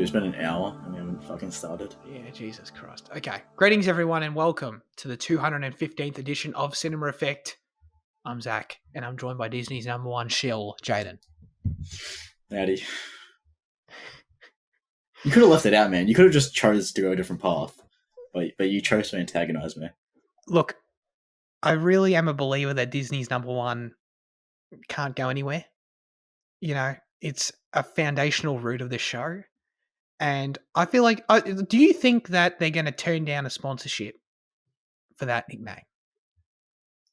We spent an hour and we haven't fucking started. Yeah, Jesus Christ. Okay. Greetings, everyone, and welcome to the 215th edition of Cinema Effect. I'm Zach, and I'm joined by Disney's number one shill, Jaden. Howdy. You could have left it out, man. You could have just chose to go a different path, but you chose to antagonize me. Look, I really am a believer that Disney's number one can't go anywhere. You know, it's a foundational root of the show. And I feel like, do you think that they're going to turn down a sponsorship for that nickname?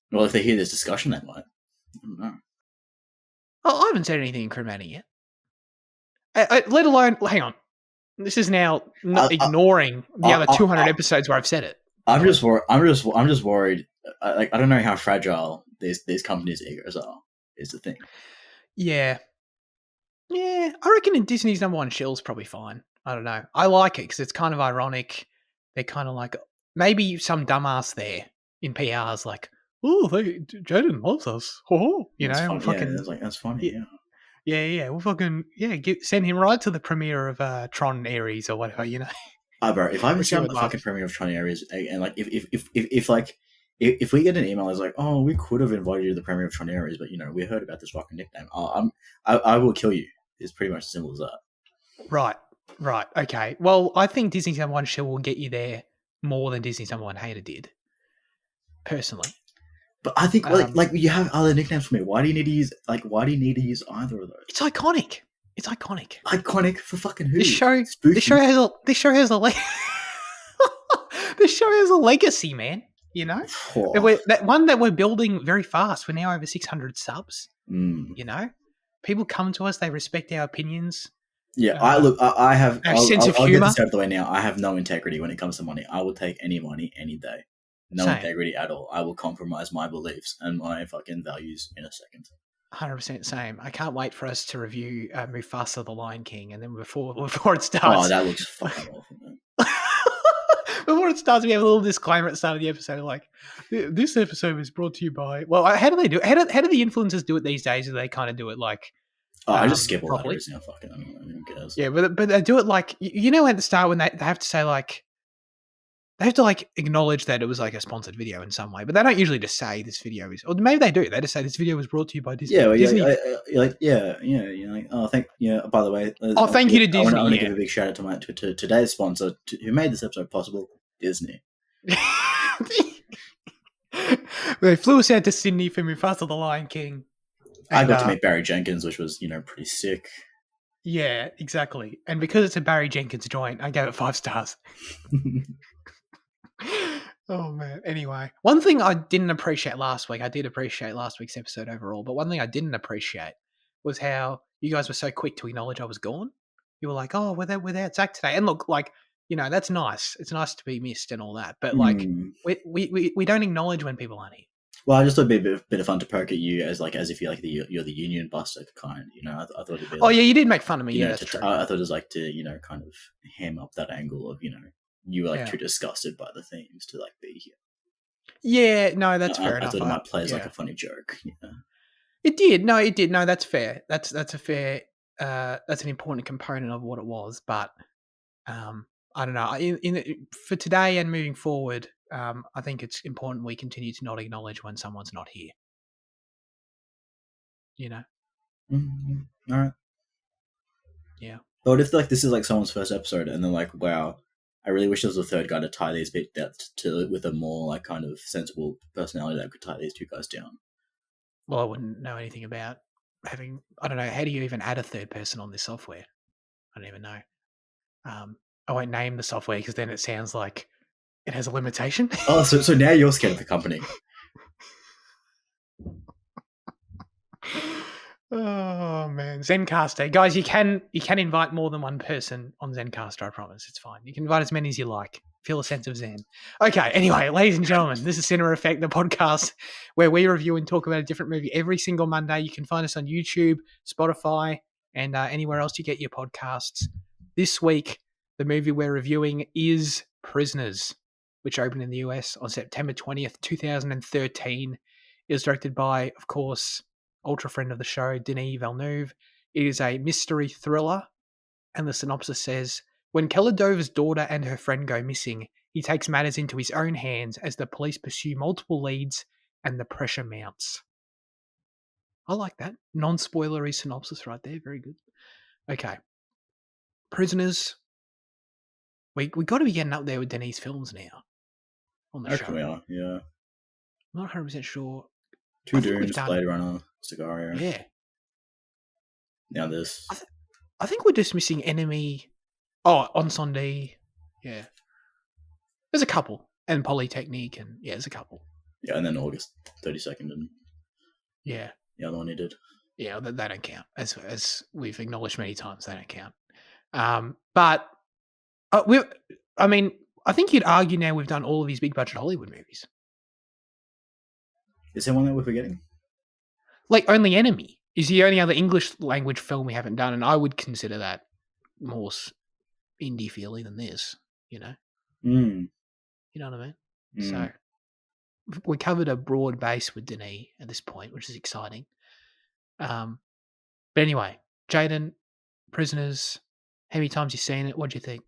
Well, if they hear this discussion, they might. I don't know. I haven't said anything incriminating yet. Let alone, hang on. This is now ignoring the other 200 episodes where I've said it. I'm just worried. I don't know how fragile these companies' egos are. Is the thing. Yeah. I reckon in Disney's number one shill's probably fine. I don't know. I like it because it's kind of ironic. They're kind of like maybe some dumbass there in PR's like, oh, Jaden loves us. Oh, you that's know, funny. Yeah, that's funny. Yeah. We'll fucking send him right to the premiere of Tron Ares or whatever. You know. Bro, if I haven't seen the fucking premiere of Tron Ares, and like if we get an email that's like, oh, we could have invited you to the premiere of Tron Ares, but you know, we heard about this fucking nickname. I will kill you. It's pretty much as simple as that. Right. Okay. Well, I think Disney's number one shill will get you there more than Disney's number one hater did. Personally. But I think like you have other nicknames for me. Why do you need to use either of those? It's iconic. Iconic for fucking who? This show has a this show has a legacy, man. You know, that one that we're building very fast. We're now over 600 subs. You know, people come to us. They respect our opinions. Yeah, I have a sense of humor. I'll get this out of the way now. I have no integrity when it comes to money. I will take any money any day. No integrity at all. I will compromise my beliefs and my fucking values in a second. 100% same. I can't wait for us to review Mufasa: The Lion King, and then before it starts. Oh, that looks fucking awful, man. Before it starts, we have a little disclaimer at the start of the episode, like, this episode is brought to you by... Well, how do they do it? How do the influencers do it these days? Do they kind of do it like... I just skip all that now, fucking, I mean, who cares? Yeah, but they do it like... You know at the start when they have to say, like... They have to, like, acknowledge that it was, like, a sponsored video in some way. But they don't usually just say this video is... Or maybe they do. They just say this video was brought to you by Disney. Yeah, well, Disney. You're like, oh, by the way... thank you to Disney. I want to give a big shout out to today's sponsor, who made this episode possible, Disney. They flew us out to Sydney for Mufasa: The Lion King. I got to meet Barry Jenkins, which was, pretty sick. Yeah, exactly. And because it's a Barry Jenkins joint, I gave it 5 stars. Oh, man. Anyway, one thing I didn't appreciate last week, I did appreciate last week's episode overall, but one thing I didn't appreciate was how you guys were so quick to acknowledge I was gone. You were like, oh, we're without Zach today. And look, like, that's nice. It's nice to be missed and all that. But, like, we don't acknowledge when people aren't here. Well, I just thought it'd be a bit of fun to poke at you as if you're like you're the union buster kind. I thought it'd be. Oh yeah, you did make fun of me. Yeah, that's true. I thought it was like to kind of ham up that angle of you were like too disgusted by the themes to like be here. Yeah, no, that's fair enough. I thought it might play as like a funny joke. It did. No, it did. No, that's fair. That's a fair. That's an important component of what it was. But I don't know. For today and moving forward. I think it's important we continue to not acknowledge when someone's not here. Mm-hmm. All right. Yeah. But if this is like someone's first episode and they're like, wow, I really wish there was a third guy to tie these bits to with a more like kind of sensible personality that could tie these two guys down. Well, I wouldn't know anything about having. I don't know. How do you even add a third person on this software? I don't even know. I won't name the software because then it sounds like it has a limitation. Oh, so now you're scared of the company. Oh man, Zencaster, guys, you can invite more than one person on Zencaster. I promise, it's fine. You can invite as many as you like. Feel a sense of Zen. Okay. Anyway, ladies and gentlemen, this is Cinema Effect, the podcast where we review and talk about a different movie every single Monday. You can find us on YouTube, Spotify, and anywhere else you get your podcasts. This week, the movie we're reviewing is Prisoners, which opened in the US on September 20th, 2013. It was directed by, of course, ultra friend of the show, Denis Villeneuve. It is a mystery thriller And the synopsis says, when Keller Dover's daughter and her friend go missing, he takes matters into his own hands as the police pursue multiple leads and the pressure mounts. I like that. Non-spoilery synopsis right there. Very good. Okay. Prisoners. We got to be getting up there with Denise films now on the I show. reckon we are, yeah. I'm not 100% sure. Two Dooms, Blade Runner, Sicario. Yeah. Now this. I think we're just missing Enemy. Oh, On Sunday. Yeah. There's a couple. And Polytechnique, and yeah, there's a couple. Yeah, and then August 32nd and yeah, the other one he did. Yeah, they don't count. As we've acknowledged many times, they don't count. But I think you'd argue now we've done all of these big budget Hollywood movies. Is there one that we're forgetting? Like Only Enemy is the only other English language film we haven't done, and I would consider that more indie feely than this. You know. You know what I mean? So we covered a broad base with Denis at this point, which is exciting. But anyway, Jaden, Prisoners, how many times you seen it? What do you think?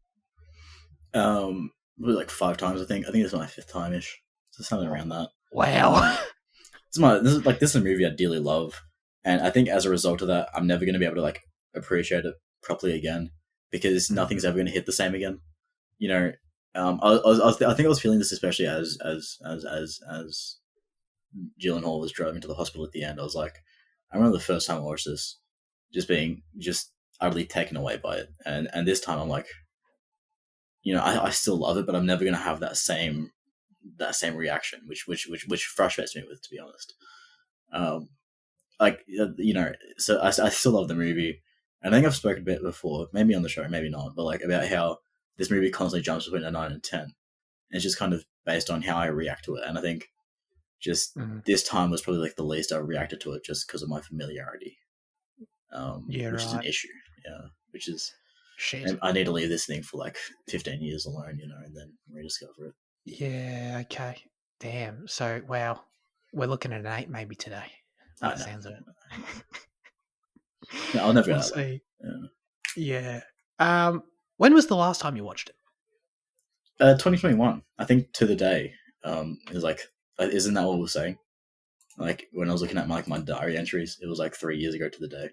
Like 5 times, I think. I think this is my 5th time-ish. So something around that. Wow. This is a movie I dearly love. And I think as a result of that, I'm never going to be able to like appreciate it properly again because nothing's ever going to hit the same again. You know, I think I was feeling this especially as Gyllenhaal was driving to the hospital at the end. I was like, I remember the first time I watched this, just being utterly taken away by it, and this time I'm like, you know, I still love it, but I'm never going to have that same reaction, which frustrates me with, to be honest. Like, you know, so I still love the movie, and I think I've spoken a bit before, maybe on the show, maybe not, but like about how this movie constantly jumps between a 9 and 10. And it's just kind of based on how I react to it. And I think just this time was probably like the least I reacted to it just because of my familiarity. Which is an issue. Yeah. Which is shit. I need to leave this thing for like 15 years alone, you know, and then rediscover it. Yeah, okay. Damn. So wow. We're looking at an 8 maybe today. That sounds it. No, I'll never we'll see. Yeah. When was the last time you watched it? 2021. I think to the day. It was like, isn't that what we're saying? Like when I was looking at my diary entries, it was like 3 years ago to the day.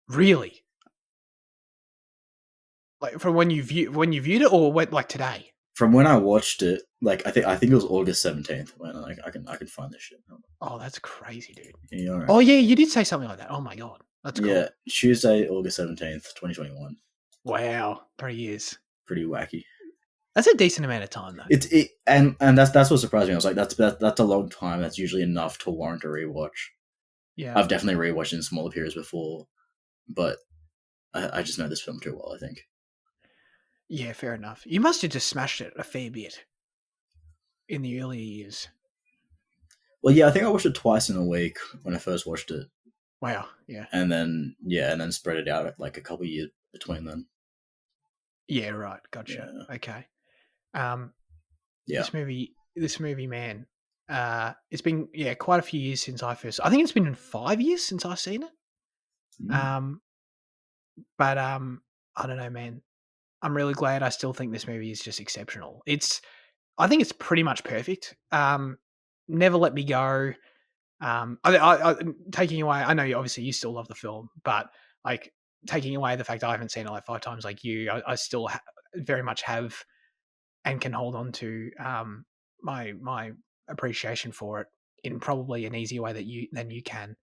Really? Like from when you viewed it, or what? Like today? From when I watched it, like I think it was August 17th. When like I can find this shit. Oh, that's crazy, dude. Yeah, right. Oh yeah, you did say something like that. Oh my god, that's cool. Yeah, Tuesday, August 17th, 2021. Wow, 3 years. Pretty wacky. That's a decent amount of time, though. And that's what surprised me. I was like, that's a long time. That's usually enough to warrant a rewatch. Yeah, I've definitely rewatched in smaller periods before, but I just know this film too well, I think. Yeah, fair enough. You must have just smashed it a fair bit in the earlier years. Well, yeah, I think I watched it twice in a week when I first watched it. Wow, yeah. And then spread it out like a couple of years between them. Yeah, right. Gotcha. Yeah. Okay. This movie, man. It's been quite a few years since I think it's been 5 years since I've seen it. But I don't know, man. I'm really glad. I still think this movie is just exceptional. I think it's pretty much perfect. Never Let Me Go. Taking away, I know obviously you still love the film, but like taking away the fact I haven't seen it like 5 times like you, I still very much have and can hold on to my appreciation for it in probably an easier way than you can.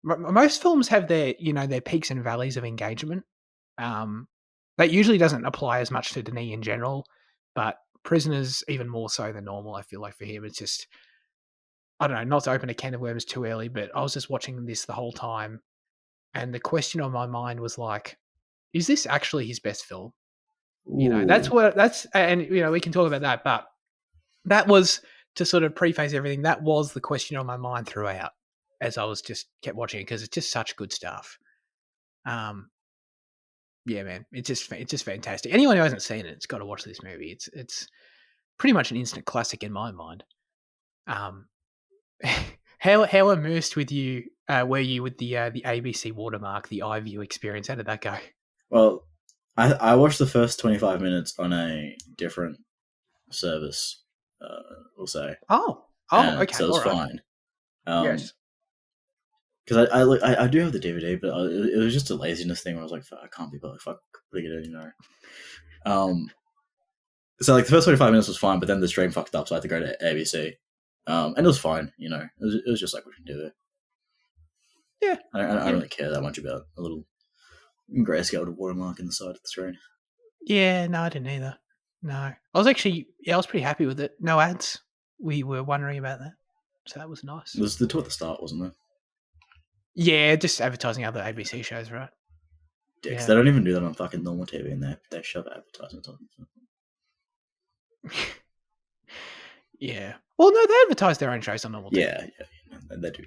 Most films have their peaks and valleys of engagement. That usually doesn't apply as much to Denis in general, but Prisoners even more so than normal. I feel like for him, it's just, I don't know, not to open a can of worms too early, but I was just watching this the whole time, and the question on my mind was like, is this actually his best film? Ooh. You know, and you know, we can talk about that, but that was, to sort of preface everything, that was the question on my mind throughout as I was just kept watching it, because it's just such good stuff. Yeah, man, it's just fantastic. Anyone who hasn't seen it, it's got to watch this movie. It's pretty much an instant classic in my mind. How immersed were you with the ABC watermark, the iView experience? How did that go? Well, I watched the first 25 minutes on a different service, we'll say, Oh, and okay, so it was all right. fine. Yes. Because I do have the DVD, but it was just a laziness thing where I was like, I can't be bothered. Fuck, putting it in, you know. So like the first 25 minutes was fine, but then the stream fucked up, so I had to go to ABC. And it was fine, you know. It was just like what you can do there. Yeah. I don't really care that much about a little grayscale watermark in the side of the screen. Yeah, no, I didn't either. No. I was actually, I was pretty happy with it. No ads. We were wondering about that. So that was nice. There was the two at the start, wasn't there? Yeah, just advertising other ABC shows, right? Dicks. Yeah. They don't even do that on fucking normal TV, and they shove advertisements on. Yeah. Well, no, they advertise their own shows on normal TV. Yeah, they do.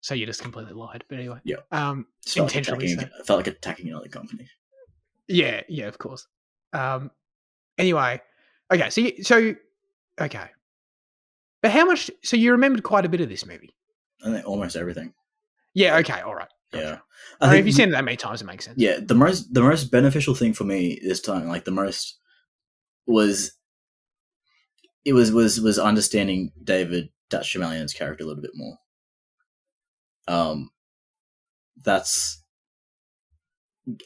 So you just completely lied. But anyway. Yeah. Intentionally so. Felt like attacking another company. Yeah, of course. Anyway, okay, so okay. But how much? So you remembered quite a bit of this movie. I think almost everything. Yeah. Okay. All right. Gotcha. Yeah. I mean, if you've seen it that many times, it makes sense. Yeah. The most beneficial thing for me this time, like the most, was understanding David Dastmalchian's character a little bit more. That's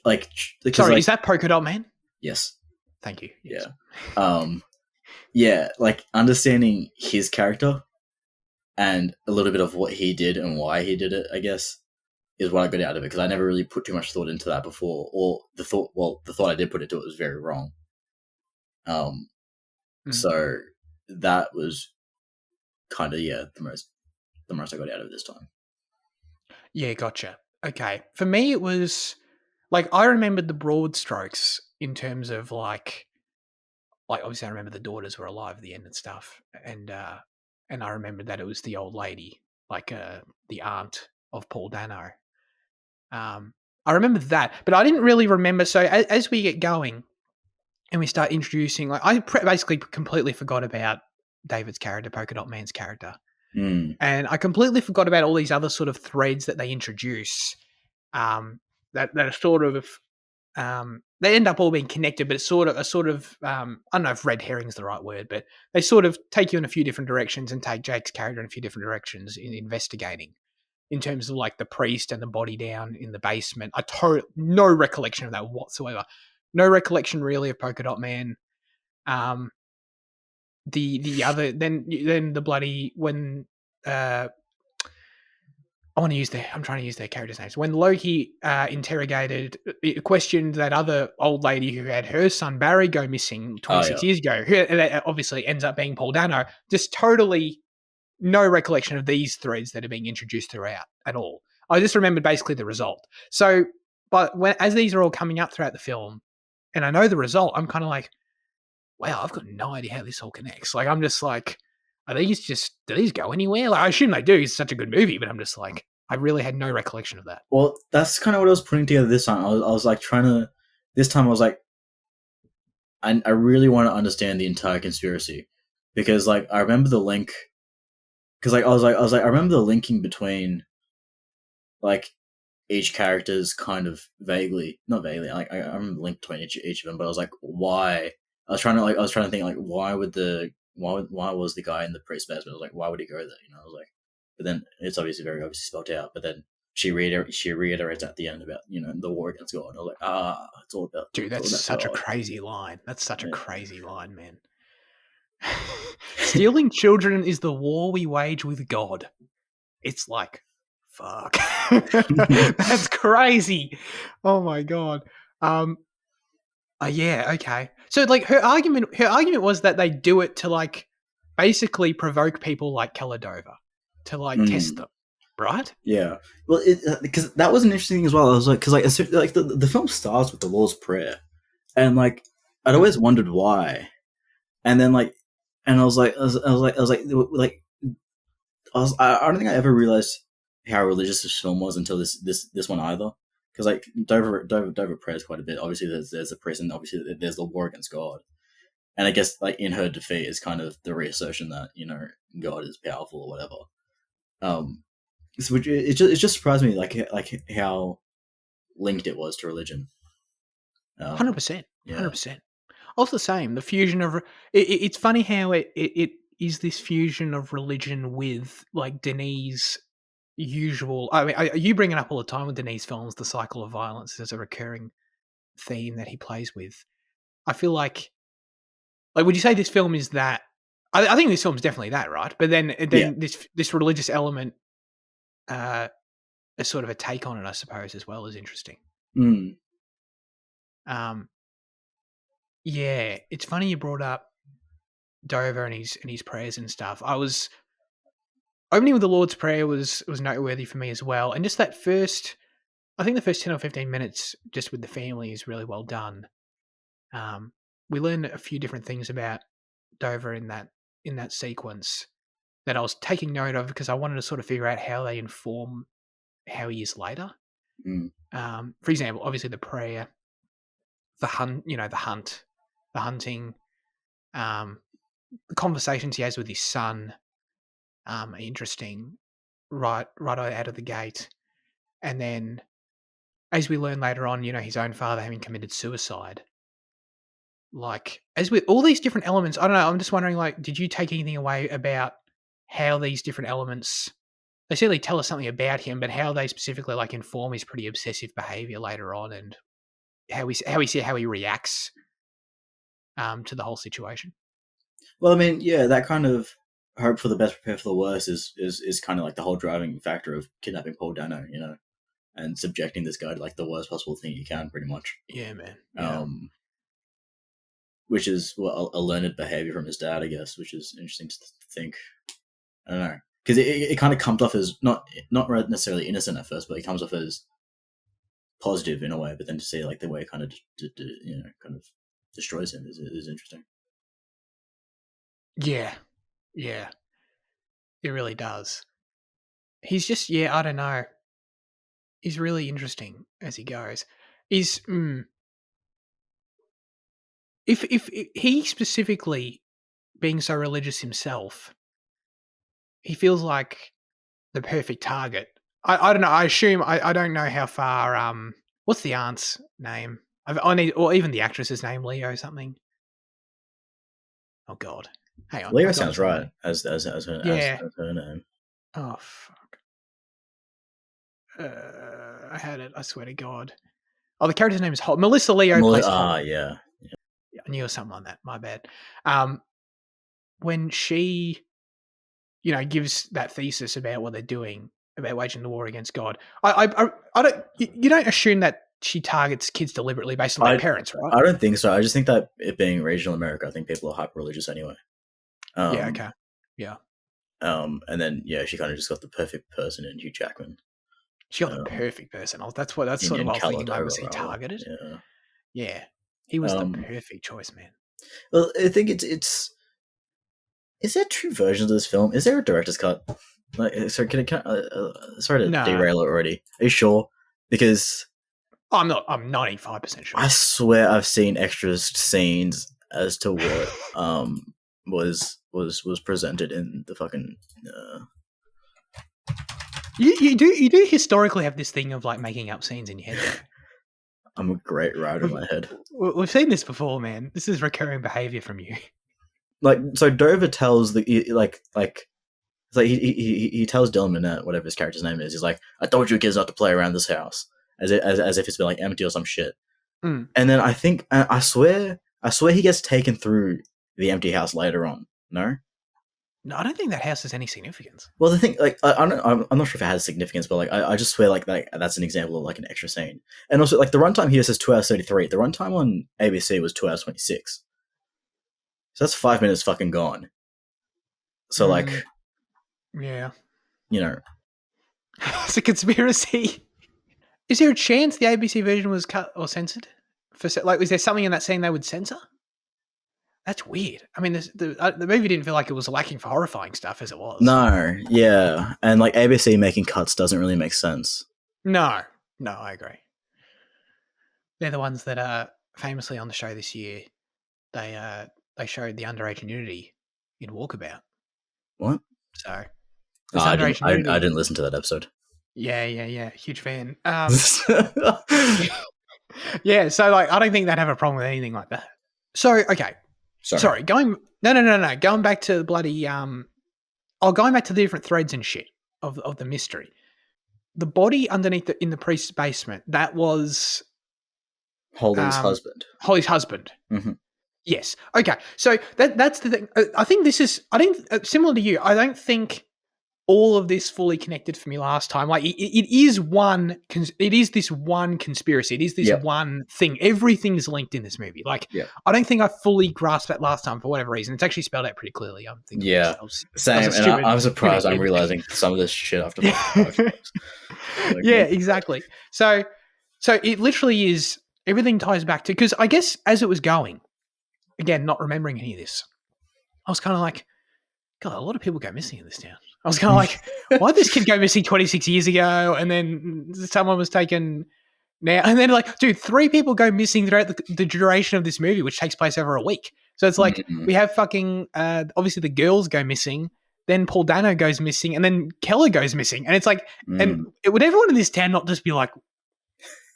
like. Sorry, is that Polka Dot Man? Yes. Thank you. Yes. Yeah. Yeah, like understanding his character and a little bit of what he did and why he did it, I guess, is what I got out of it, because I never really put too much thought into that before, or the thought I did put into it was very wrong. So that was kind of the most I got out of it this time. Yeah, gotcha. Okay, for me it was like I remembered the broad strokes in terms of like obviously I remember the daughters were alive at the end and stuff, and I remembered that it was the old lady, like the aunt of Paul Dano. I remember that, but I didn't really remember. So as we get going and we start introducing, like I basically completely forgot about David's character, Polka Dot Man's character, and I completely forgot about all these other sort of threads that they introduce, that are sort of. They end up all being connected, but it's sort of I don't know if red herring is the right word, but they sort of take you in a few different directions and take Jake's character in a few different directions in investigating, in terms of like the priest and the body down in the basement. No recollection of that whatsoever. No recollection really of Polka Dot Man. The other then the bloody when I'm trying to use their characters' names. When Loki questioned that other old lady who had her son Barry go missing 26 years ago, who obviously ends up being Paul Dano, just totally no recollection of these threads that are being introduced throughout at all. I just remembered basically the result. So, but as these are all coming up throughout the film, and I know the result, I'm kind of like, wow, I've got no idea how this all connects. Like, I'm just like, do these go anywhere? Like, I assume they do. It's such a good movie, but I'm just like, I really had no recollection of that. Well, that's kind of what I was putting together this time. I was like this time I was like, I really want to understand the entire conspiracy, because like I remember the link, because like I was like I remember the linking between like each character's kind of not vaguely, like I remember the link between each of them, but I was like, why? I was trying to think like why was the guy in the priest basement? I was like, why would he go there? You know, I was like, but then it's obviously very obviously spelled out. But then she reiterates at the end about, you know, the war against God. I was like, it's all about. Dude, that's such a crazy line. That's such a crazy line, man. Stealing children is the war we wage with God. It's like, fuck. That's crazy. Oh my God. Yeah, okay. So like her argument was that they do it to like basically provoke people like Kaladova to like test them, right? Yeah. Well, because that was an interesting thing as well. I was like, because like the film starts with the Lord's Prayer, and like I'd always wondered why, and then like, and I don't think I ever realized how religious this film was until this one either. Because like Dover prays quite a bit. Obviously, there's a priest, and obviously there's the war against God. And I guess like in her defeat is kind of the reassertion that, you know, God is powerful or whatever. So it just surprised me like how linked it was to religion. Um, 100%. yeah. 100%. Also the same. The fusion of it's funny how it is this fusion of religion with like Denis' usual. I mean, you bring it up all the time with Denis films. The cycle of violence is a recurring theme that he plays with. I feel like would you say this film is that? I think this film is definitely that, right? But then Yeah. this religious element, as sort of a take on it, I suppose, as well is interesting. Mm. Um, yeah, it's funny you brought up Dover and his prayers and stuff. I was opening with the Lord's Prayer was noteworthy for me as well, and just that first, I think the first 10 or 15 minutes just with the family is really well done. We learn a few different things about Dover in that sequence that I was taking note of because I wanted to sort of figure out how they inform how he is later. Mm. For example, obviously the prayer, the hunt, the hunting, um, the conversations he has with his son, are interesting. Right out of the gate, and then as we learn later on, his own father having committed suicide. Like as with all these different elements, I don't know. I'm just wondering, like, did you take anything away about how these different elements? They certainly tell us something about him, but how they specifically like inform his pretty obsessive behavior later on, and how he reacts to the whole situation. Well, I mean, yeah, that kind of hope for the best, prepare for the worst is kind of like the whole driving factor of kidnapping Paul Dano, and subjecting this guy to like the worst possible thing you can, pretty much. Yeah, man. Yeah. Which is a learned behavior from his dad, I guess, which is interesting to think. I don't know, because it kind of comes off as not necessarily innocent at first, but it comes off as positive in a way. But then to see like the way it kind of kind of destroys him is interesting. Yeah. Yeah. It really does. He's just, yeah, I don't know. He's really interesting as he goes. Is if he specifically being so religious himself, he feels like the perfect target. I don't know. I assume I don't know how far. What's the aunt's name? I need, or even the actress's name, Leo something. Oh God, hang on. Leo I've got it sounds right somewhere. as Yeah. her name. Oh fuck. I had it. I swear to God. Oh, the character's name is Melissa Leo plays Holly. Yeah. I knew it was something like that. My bad. When she, gives that thesis about what they're doing about waging the war against God, I don't. You don't assume that she targets kids deliberately based on their parents, right? I don't think so. I just think that it being regional America, I think people are hyper religious anyway. Yeah. Okay. Yeah. And then she kind of just got the perfect person in Hugh Jackman. She got the perfect person. That's sort of what I was thinking. Like, was he targeted? Yeah. Yeah. He was the perfect choice, man. Well, I think it's. Is there two versions of this film? Is there a director's cut? Like, sorry, sorry to derail it already. Are you sure? Because I'm not. I'm 95% sure. I swear I've seen extras scenes as to what was presented in the fucking. You do historically have this thing of like making up scenes in your head. I'm a great writer in my head. We've seen this before, man. This is recurring behavior from you. Like, so Dover tells he tells Dylan Minnette, whatever his character's name is, he's like, I told you kids not to play around this house, as if it's been like empty or some shit. Mm. And then I swear he gets taken through the empty house later on. No, I don't think that house has any significance. Well, the thing, like, I'm not sure if it has significance, but like, I just swear like that's an example of like an extra scene. And also, like, the runtime here says 2 hours 33. The runtime on ABC was 2 hours 26. So that's 5 minutes fucking gone. So like, yeah, it's a conspiracy. Is there a chance the ABC version was cut or censored? Was there something in that scene they would censor? That's weird. I mean, the movie didn't feel like it was lacking for horrifying stuff as it was. No, yeah, and like ABC making cuts doesn't really make sense. No, I agree. They're the ones that are famously on the show this year. They showed the underage nudity in Walkabout. What? So I didn't listen to that episode. Yeah. Huge fan. Yeah, so like I don't think they'd have a problem with anything like that. So okay, sorry, going going back to the bloody going back to the different threads and shit of the mystery. The body underneath in the priest's basement, that was Holly's husband. Holly's husband. Mm-hmm. Yes. Okay. So that's the thing. I think this is. I think similar to you. I don't think all of this fully connected for me last time. Like it is one. It is this one conspiracy. It is this one thing. Everything is linked in this movie. Like I don't think I fully grasped that last time for whatever reason. It's actually spelled out pretty clearly. I'm thinking. Yeah. Same. And I'm surprised. I'm realizing some of this shit after 5 times. Like, yeah. Exactly. So it literally is. Everything ties back to, because I guess as it was going, again, not remembering any of this, I was kind of like, God, a lot of people go missing in this town. I was kind of like, why did this kid go missing 26 years ago? And then someone was taken now. And then like, dude, 3 people go missing throughout the duration of this movie, which takes place over a week. So it's like, we have fucking, obviously the girls go missing. Then Paul Dano goes missing. And then Keller goes missing. And it's like, and would everyone in this town not just be like,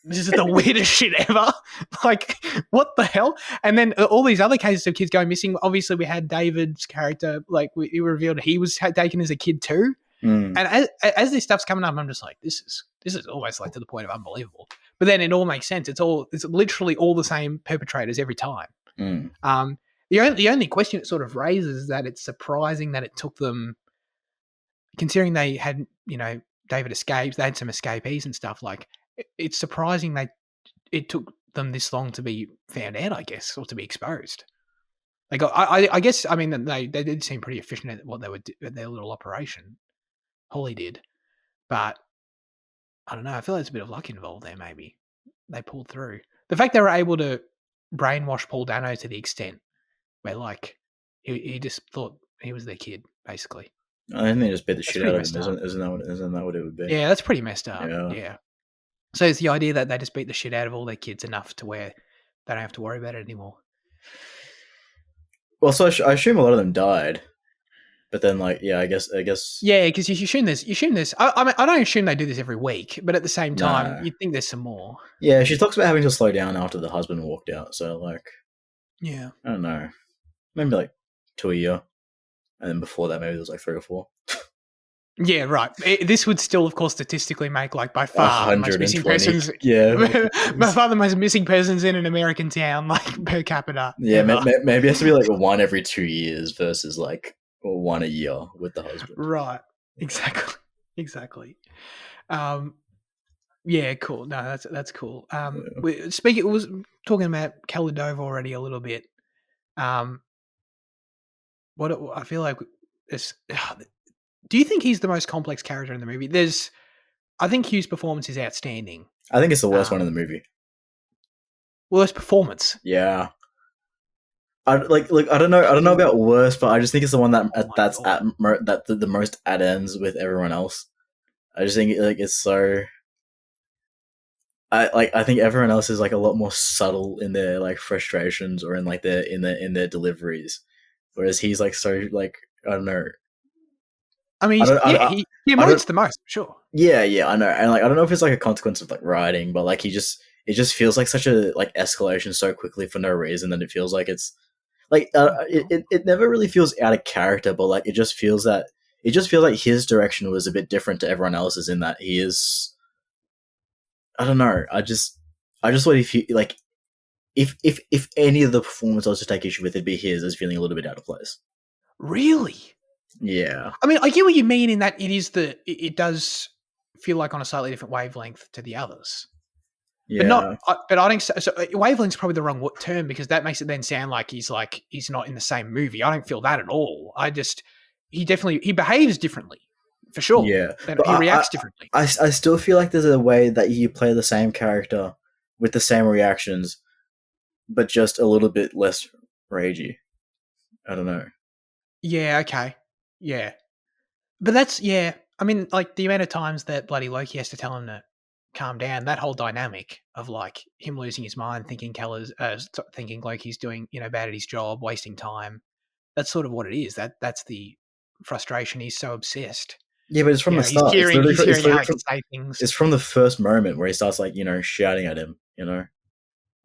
this is the weirdest shit ever. Like, what the hell? And then all these other cases of kids going missing. Obviously, we had David's character. Like, we revealed he was taken as a kid too. And as this stuff's coming up, I'm just like, this is almost like to the point of unbelievable. But then it all makes sense. It's literally all the same perpetrators every time. The only question it sort of raises is that it's surprising that it took them, considering they had, David escapes, they had some escapees and stuff, like, it's surprising it took them this long to be found out, I guess, or to be exposed. Like, I guess, I mean, they did seem pretty efficient at what they would do at their little operation. Holly did. But I don't know. I feel like there's a bit of luck involved there, maybe. They pulled through. The fact they were able to brainwash Paul Dano to the extent where, like, he just thought he was their kid, basically. I think they just beat the shit out of him. Isn't that what it would be? Yeah, that's pretty messed up. Yeah. So it's the idea that they just beat the shit out of all their kids enough to where they don't have to worry about it anymore. Well, so I assume a lot of them died, but then, like, I guess. Yeah, because you assume there's. I mean, I don't assume they do this every week, but at the same time, you'd think there's some more. Yeah, she talks about having to slow down after the husband walked out. So, like, yeah, I don't know, maybe like 2 a year, and then before that, maybe there was like 3 or 4. Yeah, right. This would still, of course, statistically make, like, by far the most missing persons. Yeah, by far the most missing persons in an American town, like, per capita. Yeah, maybe it has to be like 1 every 2 years versus like 1 a year with the husband. Right. Exactly. Yeah, cool. No, that's cool. We was talking about Kaladova already a little bit. What I feel like is. Do you think he's the most complex character in the movie? I think Hugh's performance is outstanding. I think it's the worst one in the movie. Worst performance? Yeah. I don't know about worst, but I just think it's the one that's the most at ends with everyone else. I just think like it's so. I think everyone else is like a lot more subtle in their like frustrations or in like in their deliveries, whereas he's like so like I don't know. I mean, he emotes the most, sure. Yeah, I know, and like I don't know if it's like a consequence of like writing, but like it just feels like such a like escalation so quickly for no reason that it feels like it's like it never really feels out of character, but like it just feels like his direction was a bit different to everyone else's in that he is. I don't know. I just thought if any of the performance I was to take issue with, it'd be his as feeling a little bit out of place. Really? Yeah. I mean, I get what you mean in that it does feel like on a slightly different wavelength to the others. Yeah. But I think so wavelength's probably the wrong term because that makes it then sound like he's not in the same movie. I don't feel that at all. He behaves differently for sure. Yeah. He reacts differently. I still feel like there's a way that you play the same character with the same reactions, but just a little bit less ragey. I don't know. Yeah. Okay. Yeah. But I mean, like the amount of times that bloody Loki has to tell him to calm down, that whole dynamic of like him losing his mind, thinking thinking Loki's doing, bad at his job, wasting time. That's sort of what it is. That's the frustration. He's so obsessed. Yeah, but it's from the start. He's hearing how he can say things. It's from the first moment where he starts like, shouting at him,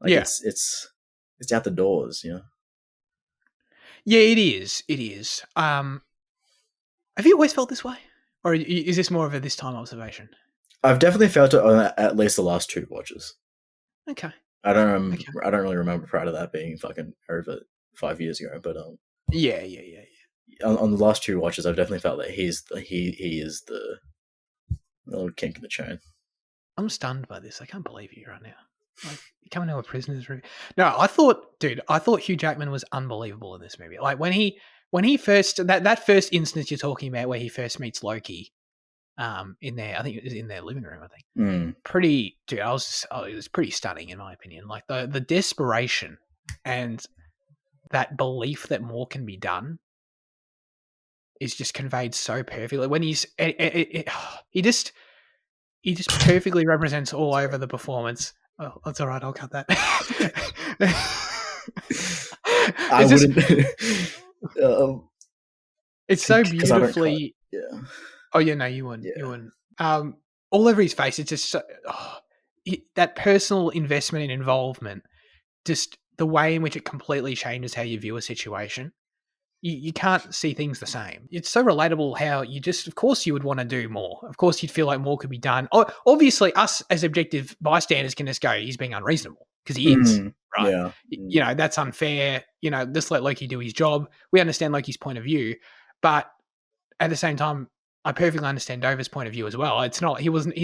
Like Yeah. it's out the doors, you know. Yeah, it is. It is. Have you always felt this way? Or is this more of a this time observation? I've definitely felt it on at least the last 2 watches. Okay. I Okay. don't really remember prior to that being fucking over 5 years ago, but Yeah. on the last 2 watches, I've definitely felt that he is the little kink in the chain. I'm stunned by this. I can't believe you right now. Like, you're coming out of prisoners review. No, I thought Hugh Jackman was unbelievable in this movie. Like when he first that first instance you're talking about where he first meets Loki, in there, I think it was in their living room. I think pretty, dude. It was pretty stunning in my opinion. Like the desperation and that belief that more can be done is just conveyed so perfectly. When he just perfectly represents all over the performance. Oh, that's all right. I'll cut that. I wouldn't. It's so beautifully. Yeah. Oh yeah, no, you wouldn't. Yeah. You wouldn't. All over his face, it's just so, that personal investment and involvement. Just the way in which it completely changes how you view a situation. You can't see things the same. It's so relatable how you just, of course, you would want to do more. Of course, you'd feel like more could be done. Obviously, us as objective bystanders can just go, he's being unreasonable because he is, right? Yeah. You know, that's unfair. You know, just let Loki do his job. We understand Loki's point of view, but at the same time, I perfectly understand Dover's point of view as well. He's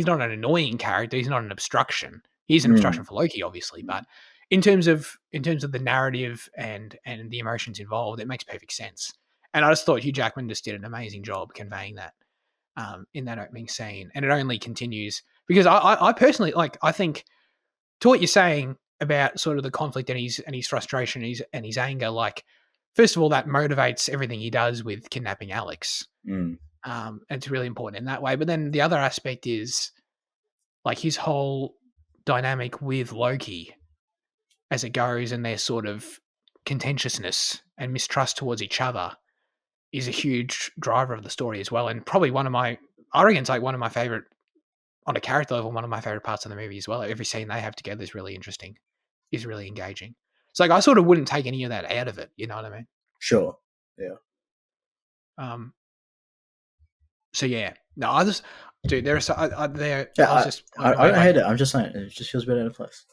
not an annoying character. He's not an obstruction. He's an obstruction for Loki, obviously, but in terms of the narrative and the emotions involved, it makes perfect sense. And I just thought Hugh Jackman just did an amazing job conveying that in that opening scene, and it only continues because I personally I think to what you're saying about sort of the conflict and his frustration and his anger. Like, first of all, that motivates everything he does with kidnapping Alex. It's really important in that way. But then the other aspect is like his whole dynamic with Loki as it goes, and their sort of contentiousness and mistrust towards each other is a huge driver of the story as well. And probably I reckon it's like one of my favorite, on a character level, one of my favorite parts of the movie as well. Every scene they have together is really interesting, is really engaging. So like, I sort of wouldn't take any of that out of it. You know what I mean? Sure. Yeah. So yeah, no, I just, dude, there's there. Yeah, I was just, I don't hate it. I'm just saying it just feels a bit out of place.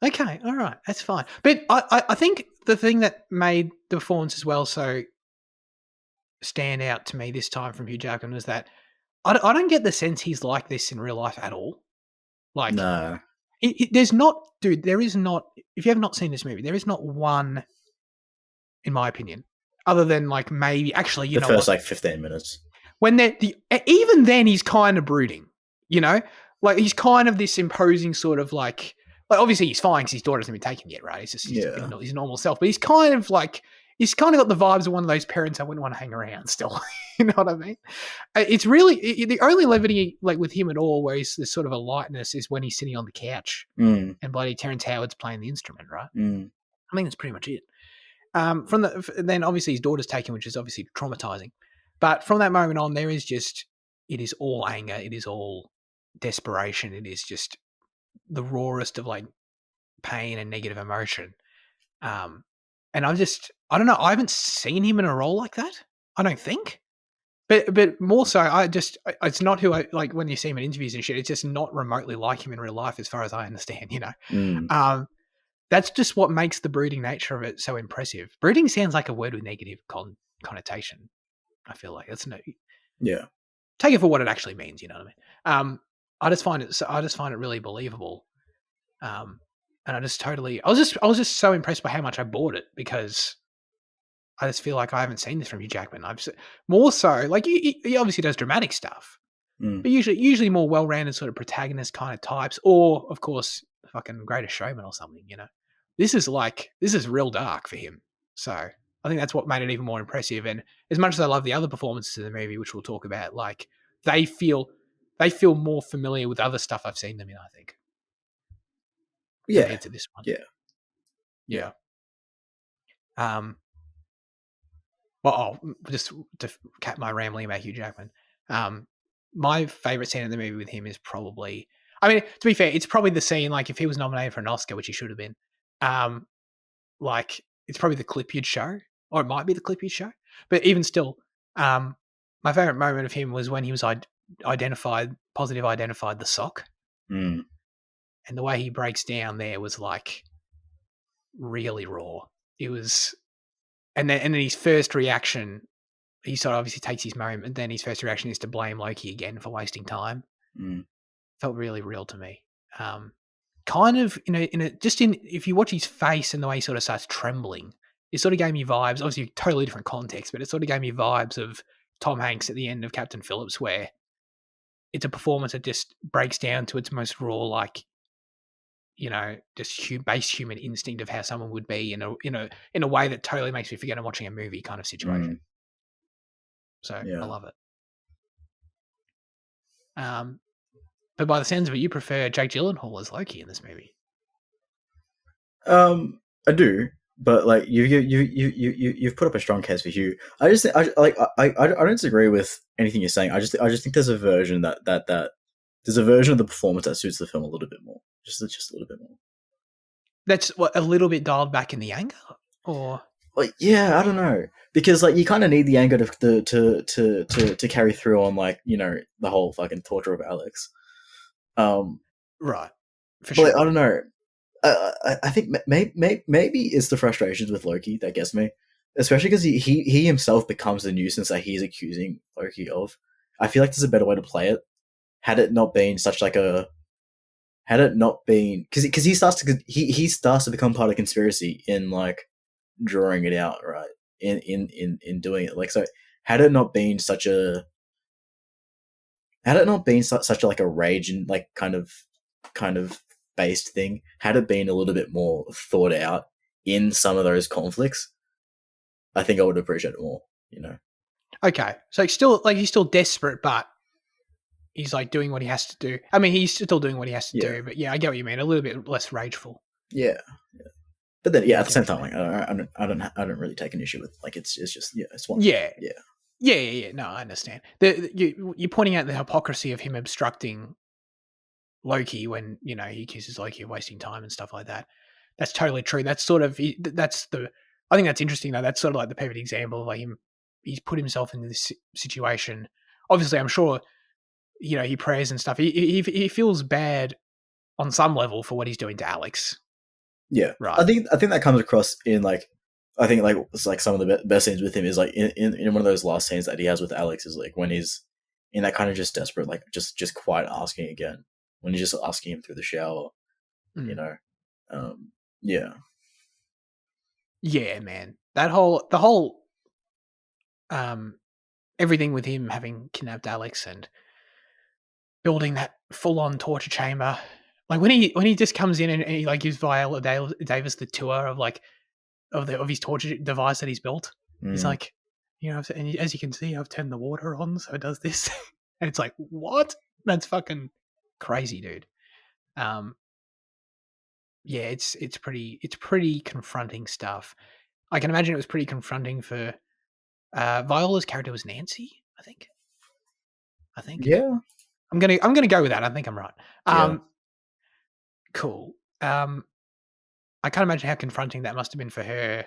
Okay, all right, that's fine. But I think the thing that made the performance as well so stand out to me this time from Hugh Jackman was that I don't get the sense he's like this in real life at all. Like, No. there's not, dude. There is not. If you have not seen this movie, there is not one, in my opinion, other than like maybe actually you the know first what? like 15 minutes. When even then he's kind of brooding, you know, like he's kind of this imposing sort of like obviously he's fine because his daughter hasn't been taken yet, right? He's just his normal self, but he's kind of got the vibes of one of those parents I wouldn't want to hang around still. You know what I mean? It's really the only levity like with him at all where he's this sort of a lightness is when he's sitting on the couch and bloody Terrence Howard's playing the instrument, right? I think that's pretty much it. Then obviously his daughter's taken, which is obviously traumatizing. But from that moment on, it is all anger. It is all desperation. It is just the rawest of like pain and negative emotion. And I don't know. I haven't seen him in a role like that. I don't think. But more so, it's not who I like when you see him in interviews and shit. It's just not remotely like him in real life, as far as I understand. You know, that's just what makes the brooding nature of it so impressive. Brooding sounds like a word with negative connotation. I feel like that's take it for what it actually means. You know what I mean? I just find it really believable. And I was just so impressed by how much I bought it because I just feel like I haven't seen this from Hugh Jackman. More so like he obviously does dramatic stuff, but usually more well-rounded sort of protagonist kind of types, or of course, fucking Greatest Showman or something. You know, this is real dark for him. So I think that's what made it even more impressive. And as much as I love the other performances in the movie, which we'll talk about, like they feel more familiar with other stuff I've seen them in, I think. Compared to this one. Yeah. Well, just to cap my rambling about Hugh Jackman. My favorite scene in the movie with him is probably, I mean, to be fair, it's probably the scene, like if he was nominated for an Oscar, which he should have been, Like it's probably the clip you'd show, or it might be the clip you'd show. But even still, my favorite moment of him was when he was identified the sock, Mm. and the way he breaks down there was like really raw. It was, and then his first reaction, he sort of obviously takes his moment. Then his first reaction is to blame Loki again for wasting time. Mm. Felt really real to me. Kind of if you watch his face and the way he sort of starts trembling, it sort of gave me vibes. Obviously, totally different context, but it sort of gave me vibes of Tom Hanks at the end of Captain Phillips, where it's a performance that just breaks down to its most raw, like just base human instinct of how someone would be in a way that totally makes me forget I'm watching a movie kind of situation. So Yeah. I love it. But by the sounds of it, you prefer Jake Gyllenhaal as Loki in this movie. I do, but like you've put up a strong case for Hugh. I just I don't disagree with anything you're saying. I just think there's a version that there's a version of the performance that suits the film a little bit more. Just a little bit more. That's what, a little bit dialed back in the anger, or like, yeah, I don't know, because like you kind of need the anger to carry through on like the whole fucking torture of Alex. Right, for sure. I don't know. I think maybe it's the frustrations with Loki that gets me, especially because he himself becomes the nuisance that he's accusing Loki of. I feel like there's a better way to play it. Had it not been because he starts to become part of the conspiracy in like drawing it out, right? In doing it, like, so had it not been such a like a rage and like kind of based thing, had it been a little bit more thought out in some of those conflicts, I think I would appreciate it more. Okay, so he's still desperate, but he's like doing what he has to do. I mean, he's still doing what he has to do, but yeah, I get what you mean. A little bit less rageful. Yeah. But then, at the same time, like I don't really take an issue with like it's just it's one. Yeah. No, I understand. You're pointing out the hypocrisy of him obstructing Loki when he accuses Loki of wasting time and stuff like that. That's totally true. That's sort of I think that's interesting though. That's sort of like the perfect example of like him. He's put himself in this situation. Obviously, I'm sure he prays and stuff. He feels bad on some level for what he's doing to Alex. Yeah, right. I think that comes across in like, I think like it's like some of the best scenes with him is like in one of those last scenes that he has with Alex is like when he's in that kind of just desperate, like just quiet asking again, when he's just asking him through the shower, yeah. Yeah, man. The whole everything with him having kidnapped Alex and building that full-on torture chamber. Like when he just comes in and he like gives Viola Davis the tour of like of his torture device that he's built. He's like, and as you can see, I've turned the water on, so it does this. And it's like, what? That's fucking crazy, dude. Yeah, it's pretty confronting stuff. I can imagine it was pretty confronting for Viola's character was Nancy, I think. Yeah. I'm gonna go with that. I think I'm right. Cool. I can't imagine how confronting that must have been for her.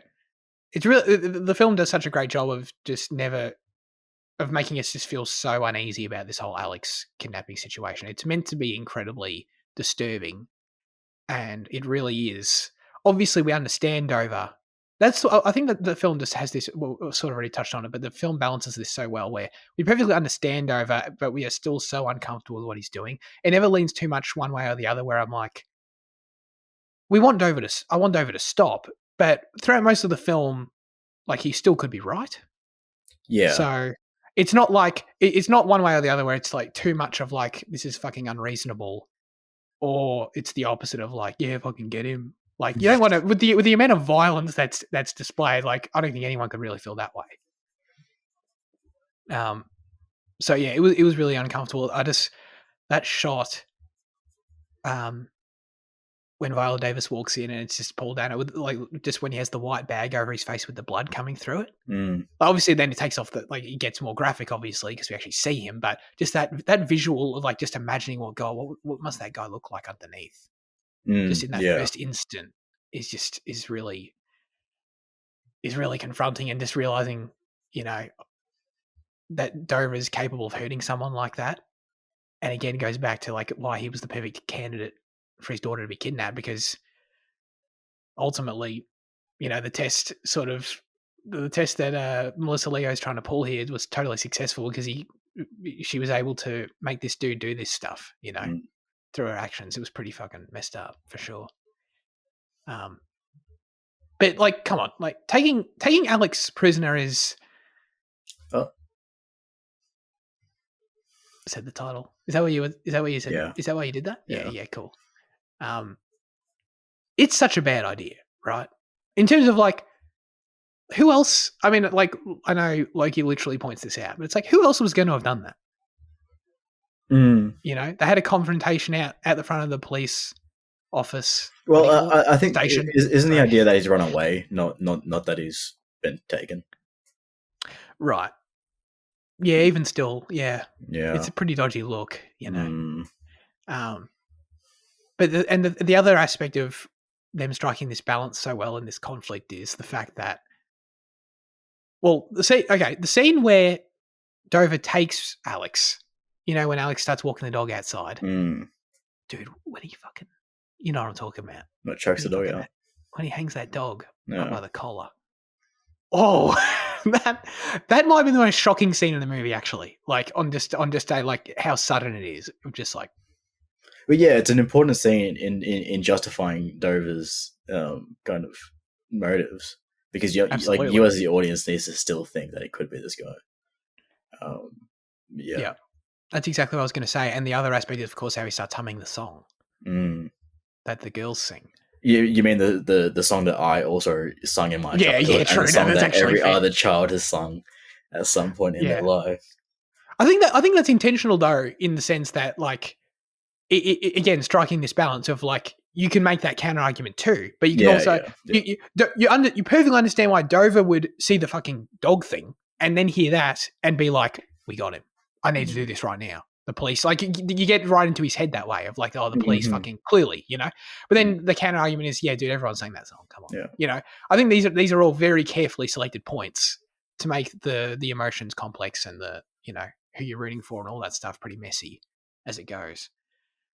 It's really, the film does such a great job of just of making us just feel so uneasy about this whole Alex kidnapping situation. It's meant to be incredibly disturbing, and it really is. Obviously, we understand over. I think that the film just has this. Well, sort of already touched on it, but the film balances this so well, where we perfectly understand over, but we are still so uncomfortable with what he's doing. It never leans too much one way or the other. Where I'm like, I want Dover to stop, but throughout most of the film, like he still could be right. Yeah. So it's not like it's not one way or the other where it's like too much of like this is fucking unreasonable, or it's the opposite of like, yeah, fucking get him. Like you don't want to with the amount of violence that's displayed. Like I don't think anyone could really feel that way. So yeah, it was really uncomfortable. That shot, when Viola Davis walks in and it's just pulled down, it would like just when he has the white bag over his face with the blood coming through it. Obviously, then it takes off he gets more graphic, obviously, because we actually see him. But just that visual of like just imagining what must that guy look like underneath, just in that first instant, is really confronting, and just realizing, that Dover is capable of hurting someone like that. And again, goes back to like why he was the perfect candidate for his daughter to be kidnapped, because ultimately, the test that Melissa Leo is trying to pull here was totally successful, because she was able to make this dude do this stuff, through her actions. It was pretty fucking messed up for sure. But like, come on, like taking Alex prisoner is. Oh. Said the title. Is that what you said? Yeah. Is that why you did that? Yeah. Yeah, cool. It's such a bad idea, right? In terms of like, who else? I mean, like, I know Loki literally points this out, but it's like, who else was going to have done that? They had a confrontation out at the front of the police office. Well, I think station. Isn't the idea that he's run away, not that he's been taken? Right. Yeah, even still, yeah. Yeah. It's a pretty dodgy look, But the other aspect of them striking this balance so well in this conflict is the fact that, well, the scene where Dover takes Alex, when Alex starts walking the dog outside. Dude, when he fucking, you know what I'm talking about. What chokes the dog out? When he hangs that dog up by the collar. Oh, that might be the most shocking scene in the movie, actually. Like on just a, like how sudden it is. Just like. But yeah, it's an important scene in justifying Dover's kind of motives, because you as the audience needs to still think that it could be this guy. Yeah, that's exactly what I was going to say. And the other aspect is, of course, how he starts humming the song that the girls sing. You mean the song that I also sung in my childhood? Yeah, true. And the song that's that every fair. other child has sung at some point in their life. I think that's intentional, though, in the sense that, like, again, striking this balance of like, you can make that counter argument too, but you can also you perfectly understand why Dover would see the fucking dog thing and then hear that and be like, "We got him. I need to do this right now." The police, like, you get right into his head that way of like, "Oh, the police fucking clearly," But then the counter argument is, "Yeah, dude, everyone's saying that song. Come on." Yeah. I think these are all very carefully selected points to make the emotions complex and the who you're rooting for and all that stuff pretty messy as it goes.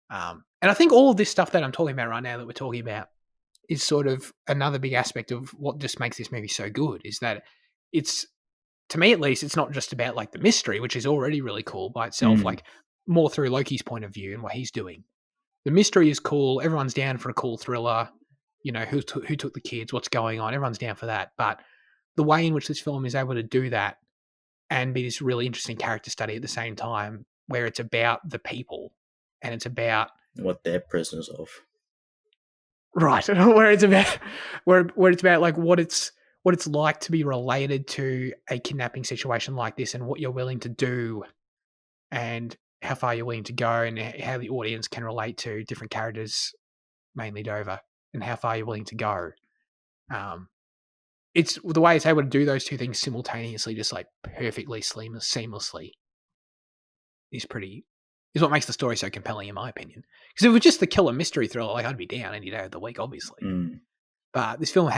And I think all of this stuff that I'm talking about right now that we're talking about is sort of another big aspect of what just makes this movie so good, is that it's, to me at least, it's not just about like the mystery, which is already really cool by itself, like more through Loki's point of view and what he's doing. The mystery is cool. Everyone's down for a cool thriller. Who took the kids, what's going on. Everyone's down for that. But the way in which this film is able to do that and be this really interesting character study at the same time, where it's about the people and it's about what they're prisoners of, right? Where it's about where it's about like what it's like to be related to a kidnapping situation like this, and what you're willing to do, and how far you're willing to go, and how the audience can relate to different characters, mainly Dover, and how far you're willing to go. It's the way it's able to do those two things simultaneously, just like perfectly seamlessly, is what makes the story so compelling, in my opinion. Because if it was just the killer mystery thriller, like, I'd be down any day of the week, obviously. But this film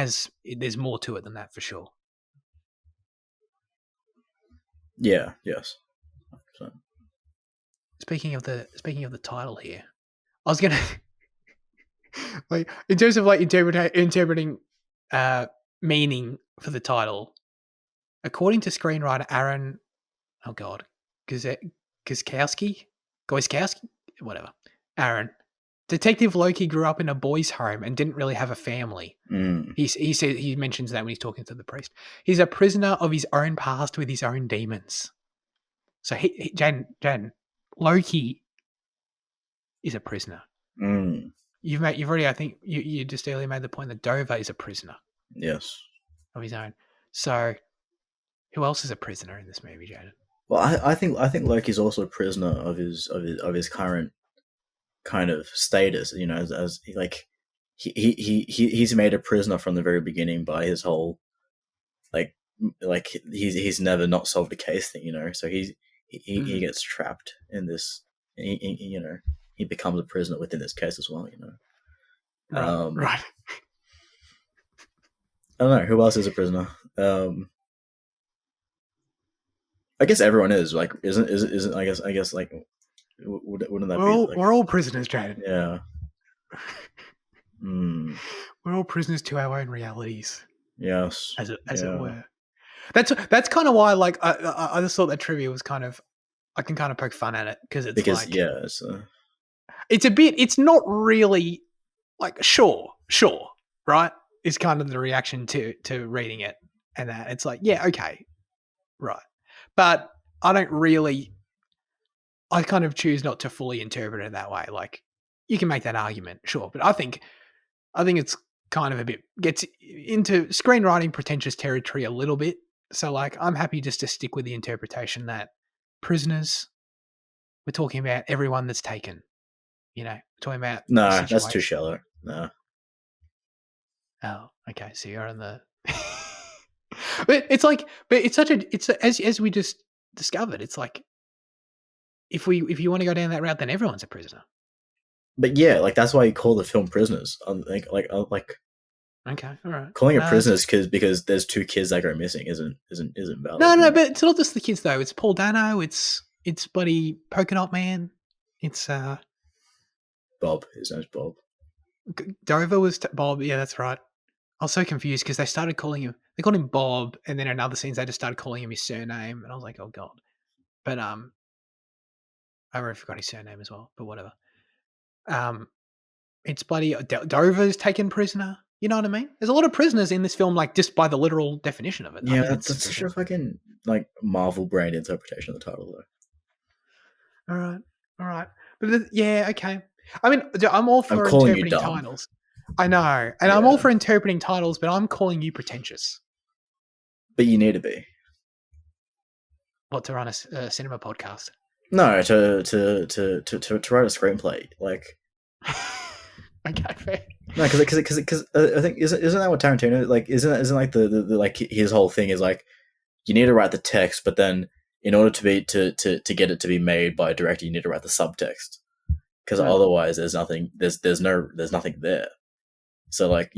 there's more to it than that, for sure. Yeah. Yes. So. Speaking of the title here, I was gonna like, in terms of like interpreting meaning for the title, according to screenwriter Aaron, Guzikowski, whatever. Aaron, Detective Loki grew up in a boys' home and didn't really have a family. He mentions that when he's talking to the priest. He's a prisoner of his own past with his own demons. So Jan, Loki is a prisoner. You've already, I think you just earlier made the point that Dover is a prisoner. Yes. Of his own. So who else is a prisoner in this movie, Jaden? Well, I think Loki's also a prisoner of his current kind of status, as like he's made a prisoner from the very beginning by his whole like he's never not solved a case thing, so he gets trapped in this, he becomes a prisoner within this case as well, Right. I don't know who else is a prisoner. I guess everyone is like isn't I guess like wouldn't that be like We're all prisoners, Jaden. yeah. Mm, We're all prisoners to our own realities, yes. as it Yeah. were. That's kind of why, like, I just thought that trivia was kind of, I can kind of poke fun at it because it's Because like, yeah, it's a bit, it's not really like sure, right? Is kind of the reaction to reading it, and that it's like, yeah, okay, right, but I don't really. I kind of choose not to fully interpret it that way. Like, you can make that argument, sure, but I think it's kind of a bit gets into screenwriting pretentious territory a little bit. So, like, I'm happy just to stick with the interpretation that prisoners, we're talking about everyone that's taken. You know, we're talking about the no, that's too situation. shallow. No. Oh, okay. So you're on the. But it's like, but it's such a, it's as we just discovered. It's like, if you want to go down that route, then everyone's a prisoner. But yeah, like that's why you call the film Prisoners. Okay, all right. Calling it No, prisoners because there's two kids that go missing isn't valid. no, but it's not just the kids though. It's Paul Dano. It's bloody Polka Dot Man. It's Bob. His name's Bob. Dover was Bob. Yeah, that's right. I was so confused because they started calling him. They called him Bob, and then in other scenes they just started calling him his surname, and I was like, oh god. But I already forgot his surname as well. But whatever. It's bloody Dover's taken prisoner. You know what I mean? There's a lot of prisoners in this film, like just by the literal definition of it. Yeah, that's such a fucking like Marvel brain interpretation of the title, though. All right. But yeah, okay. I mean, I'm all for calling you interpreting dumb. titles. I know, and I'm all for interpreting titles, but I'm calling you pretentious. But you need to be. What, to run a cinema podcast? No, to write a screenplay, like. Okay, fair. No, because I think isn't that what Tarantino like? Isn't like the like his whole thing is like you need to write the text, but then in order to be to get it to be made by a director, you need to write the subtext because otherwise there's nothing there's nothing there. So like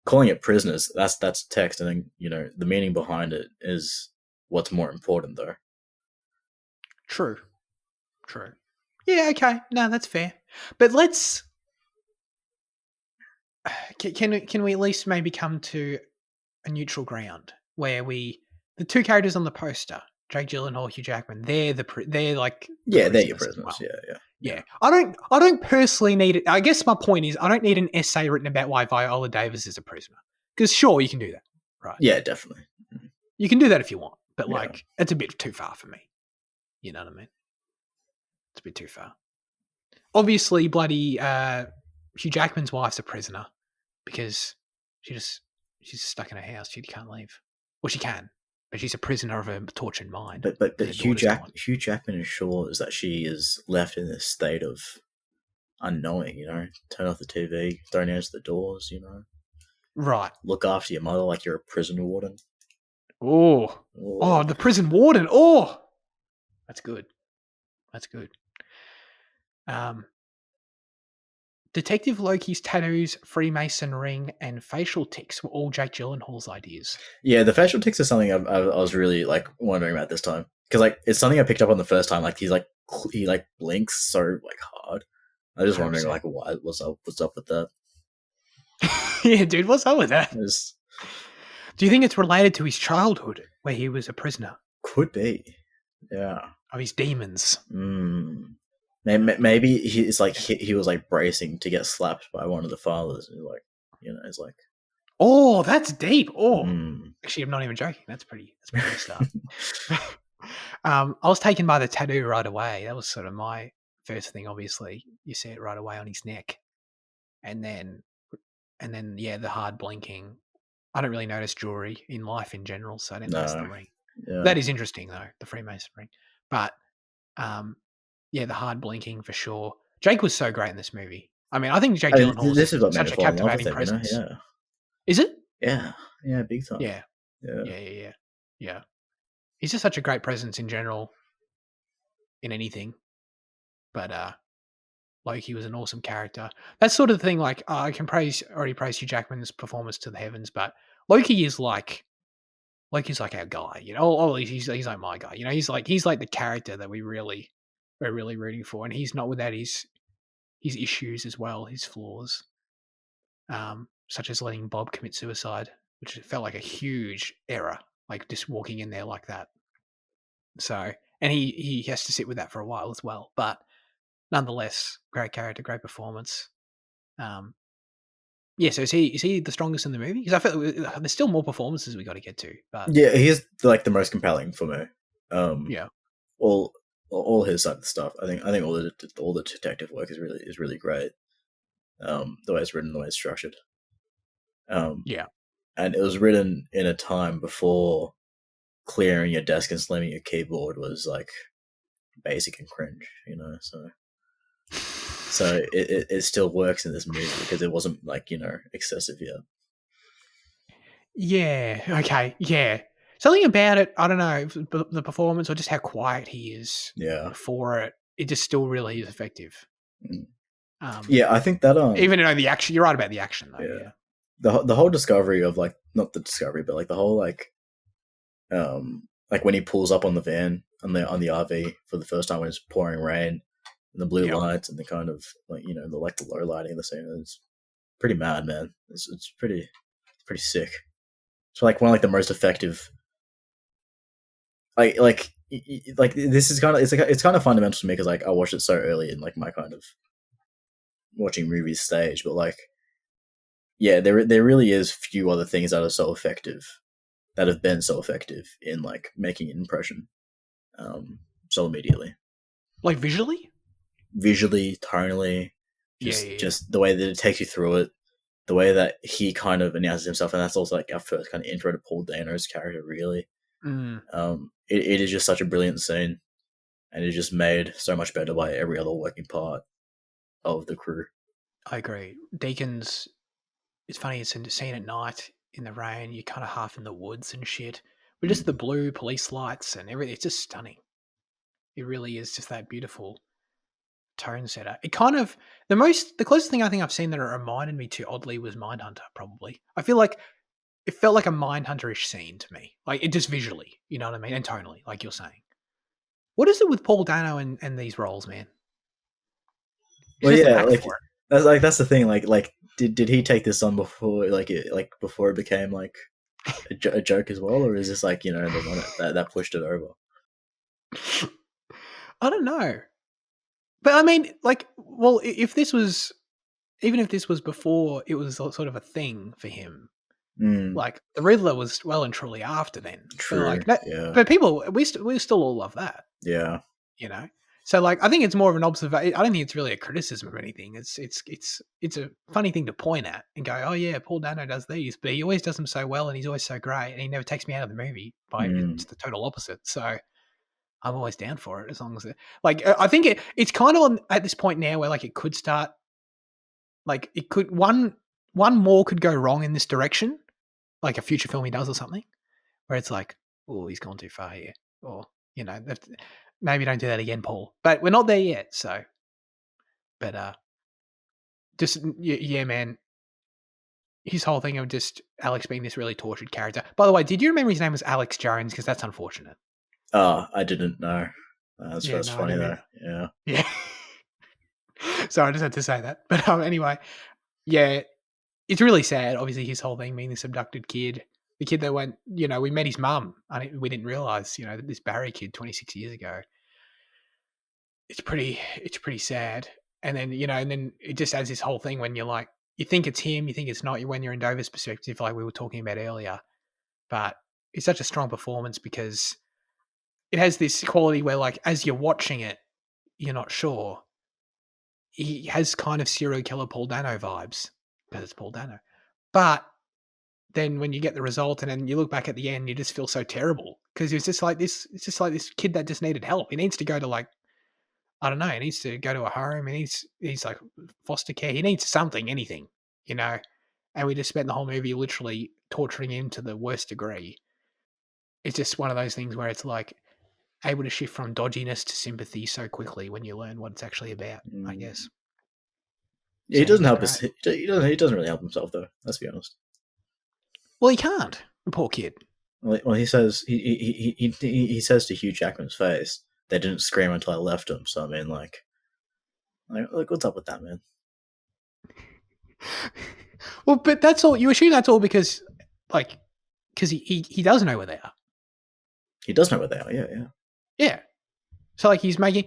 calling it prisoners, that's text, and then the meaning behind it is what's more important though. True. Yeah, okay. No, that's fair. But let's can we at least maybe come to a neutral ground where the two characters on the poster, Jake Gyllenhaal, Hugh Jackman, they're like they're your prisoners. Well. Yeah. I don't personally need it. I guess my point is I don't need an essay written about why Viola Davis is a prisoner. Because sure, you can do that, right? Yeah, definitely. You can do that if you want, but like it's a bit too far for me. You know what I mean? It's a bit too far. Obviously, bloody Hugh Jackman's wife's a prisoner because she's stuck in her house. She can't leave. Well, she can, but she's a prisoner of her tortured mind. But Hugh Jackman assures that she is left in this state of unknowing. Turn off the TV, don't answer the doors. Right. Look after your mother like you're a prison warden. Oh, the prison warden. Oh, that's good. Detective Loki's tattoos, Freemason ring, and facial tics were all Jake Gyllenhaal's ideas. Yeah, the facial tics is something I was really like wondering about this time because like it's something I picked up on the first time. Like he blinks so like hard. I was just wondering like what's up with that. Yeah, dude, what's up with that? Do you think it's related to his childhood where he was a prisoner? Could be. Yeah. Of his demons. Maybe he's like he was like bracing to get slapped by one of the fathers. It's like. Oh, that's deep. Oh, actually, I'm not even joking. That's pretty messed up. I was taken by the tattoo right away. That was sort of my first thing. Obviously, you see it right away on his neck, and then yeah, the hard blinking. I don't really notice jewelry in life in general, so I didn't notice the ring. Yeah. That is interesting though, the Freemason ring. But yeah, the hard blinking for sure. Jake was so great in this movie. I mean, I think Jake Gyllenhaal is such a captivating presence. Yeah. Is it? Yeah, big time. Yeah. He's just such a great presence in general in anything. But Loki was an awesome character. That's sort of the thing. Like I can already praise Hugh Jackman's performance to the heavens, but Loki is like Loki's like our guy, you know. Or at least he's like my guy, you know. He's like the character that we're really rooting for, and he's not without his issues as well, his flaws, such as letting Bob commit suicide, which felt like a huge error, like just walking in there like that. So, and he has to sit with that for a while as well, but nonetheless, great character, great performance. Yeah, so is he the strongest in the movie? Because I feel there's still more performances we got to get to, but Yeah, he's like the most compelling for me. yeah, all his side of the stuff. I think all the detective work is really great. The way it's written, the way it's structured. yeah, And it was written in a time before clearing your desk and slamming your keyboard was like basic and cringe, you know. So it still works in this movie because it wasn't like, you know, excessive yet. yeah. Okay, yeah. Something about it, I don't know, the performance or just how quiet he is Yeah. before it. It just still really is effective. Mm. Yeah, I think that even though the action, you're right about the action though. yeah. Yeah. The whole discovery of like, not the discovery, but like the whole like when he pulls up on the van on the RV for the first time when it's pouring rain and the blue Yep. lights and the kind of like, you know, the low lighting of the scene is pretty mad, man. It's pretty sick. It's like one of like the most effective like this is kind of it's kind of fundamental to me because like I watched it so early in like my kind of watching movies stage, but like yeah, there really is few other things that are so effective that have been so effective in like making an impression so immediately, Like visually. visually, tonally, Yeah. just the way that it takes you through it, the way that he kind of announces himself, and that's also like our first kind of intro to Paul Dano's character. Really, Mm, it is just such a brilliant scene, and it's just made so much better by every other working part of the crew. I agree. Deacon's. It's funny. It's seen at night in the rain. You're kind of half in the woods and shit. But just the Mm. blue police lights and everything. It's just stunning. It really is just that beautiful tone setter. It kind of the closest thing I think I've seen that it reminded me too oddly was Mindhunter. Probably. I feel like it felt like a Mindhunter-ish scene to me. Like it just visually, you know what I mean, and tonally, like you're saying. What is it with Paul Dano and these roles, man? He's Well, just an yeah, act for it. that's the thing. Like did he take this on before before it became like a joke as well, or is this like, you know, the one that pushed it over? I don't know. But I mean, like, well, if this was, even if this was before it was sort of a thing for him, Mm, like the Riddler was well and truly after then. But true. like, no, Yeah. but people, we still all love that, Yeah. you know. So like, I think it's more of an observation. I don't think it's really a criticism of anything. It's a funny thing to point at and go, oh yeah, Paul Dano does these, but he always does them so well, and he's always so great, and he never takes me out of the movie. By Mm, it's the total opposite. So I'm always down for it as long as it. Like, I think it's kind of at this point now where like it could start. Like it could one more could go wrong in this direction, like a future film he does or something, where it's like, oh, he's gone too far here, or you know, maybe don't do that again, Paul. But we're not there yet, so. But just yeah, man, his whole thing of just Alex being this really tortured character. By the way, did you remember his name was Alex Jones? Because that's unfortunate. I didn't know. Yeah, That's no, I funny didn't though. either. Yeah. Yeah. So I just had to say that. But anyway, yeah, it's really sad. Obviously, his whole thing being this abducted kid, the kid that went, you know, we met his mum, and we didn't realize, you know, that this Barry kid 26 years ago. It's pretty sad. And then, you know, and then it just adds this whole thing when you're like, you think it's him, you think it's not. When you're in Dover's perspective, like we were talking about earlier, but it's such a strong performance because it has this quality where, like, as you're watching it, you're not sure. He has kind of serial killer Paul Dano vibes because it's Paul Dano, but then when you get the result and then you look back at the end, you just feel so terrible because it's just like this. It's just like this kid that just needed help. He needs to go to like, I don't know. He needs to go to a home. He's like foster care. He needs something, anything, you know. And we just spent the whole movie literally torturing him to the worst degree. It's just one of those things where it's like able to shift from dodginess to sympathy so quickly when you learn what it's actually about. I Mm. guess. Yeah, he So he doesn't did help great. he doesn't really help himself though. Let's be honest. Well, he can't. The poor kid. Well, he says he says to Hugh Jackman's face, "They didn't scream until I left them." So I mean, like what's up with that, man? Well, but that's all. You assume that's all because he does know where they are. He does know where they are. Yeah. Yeah. So like he's making.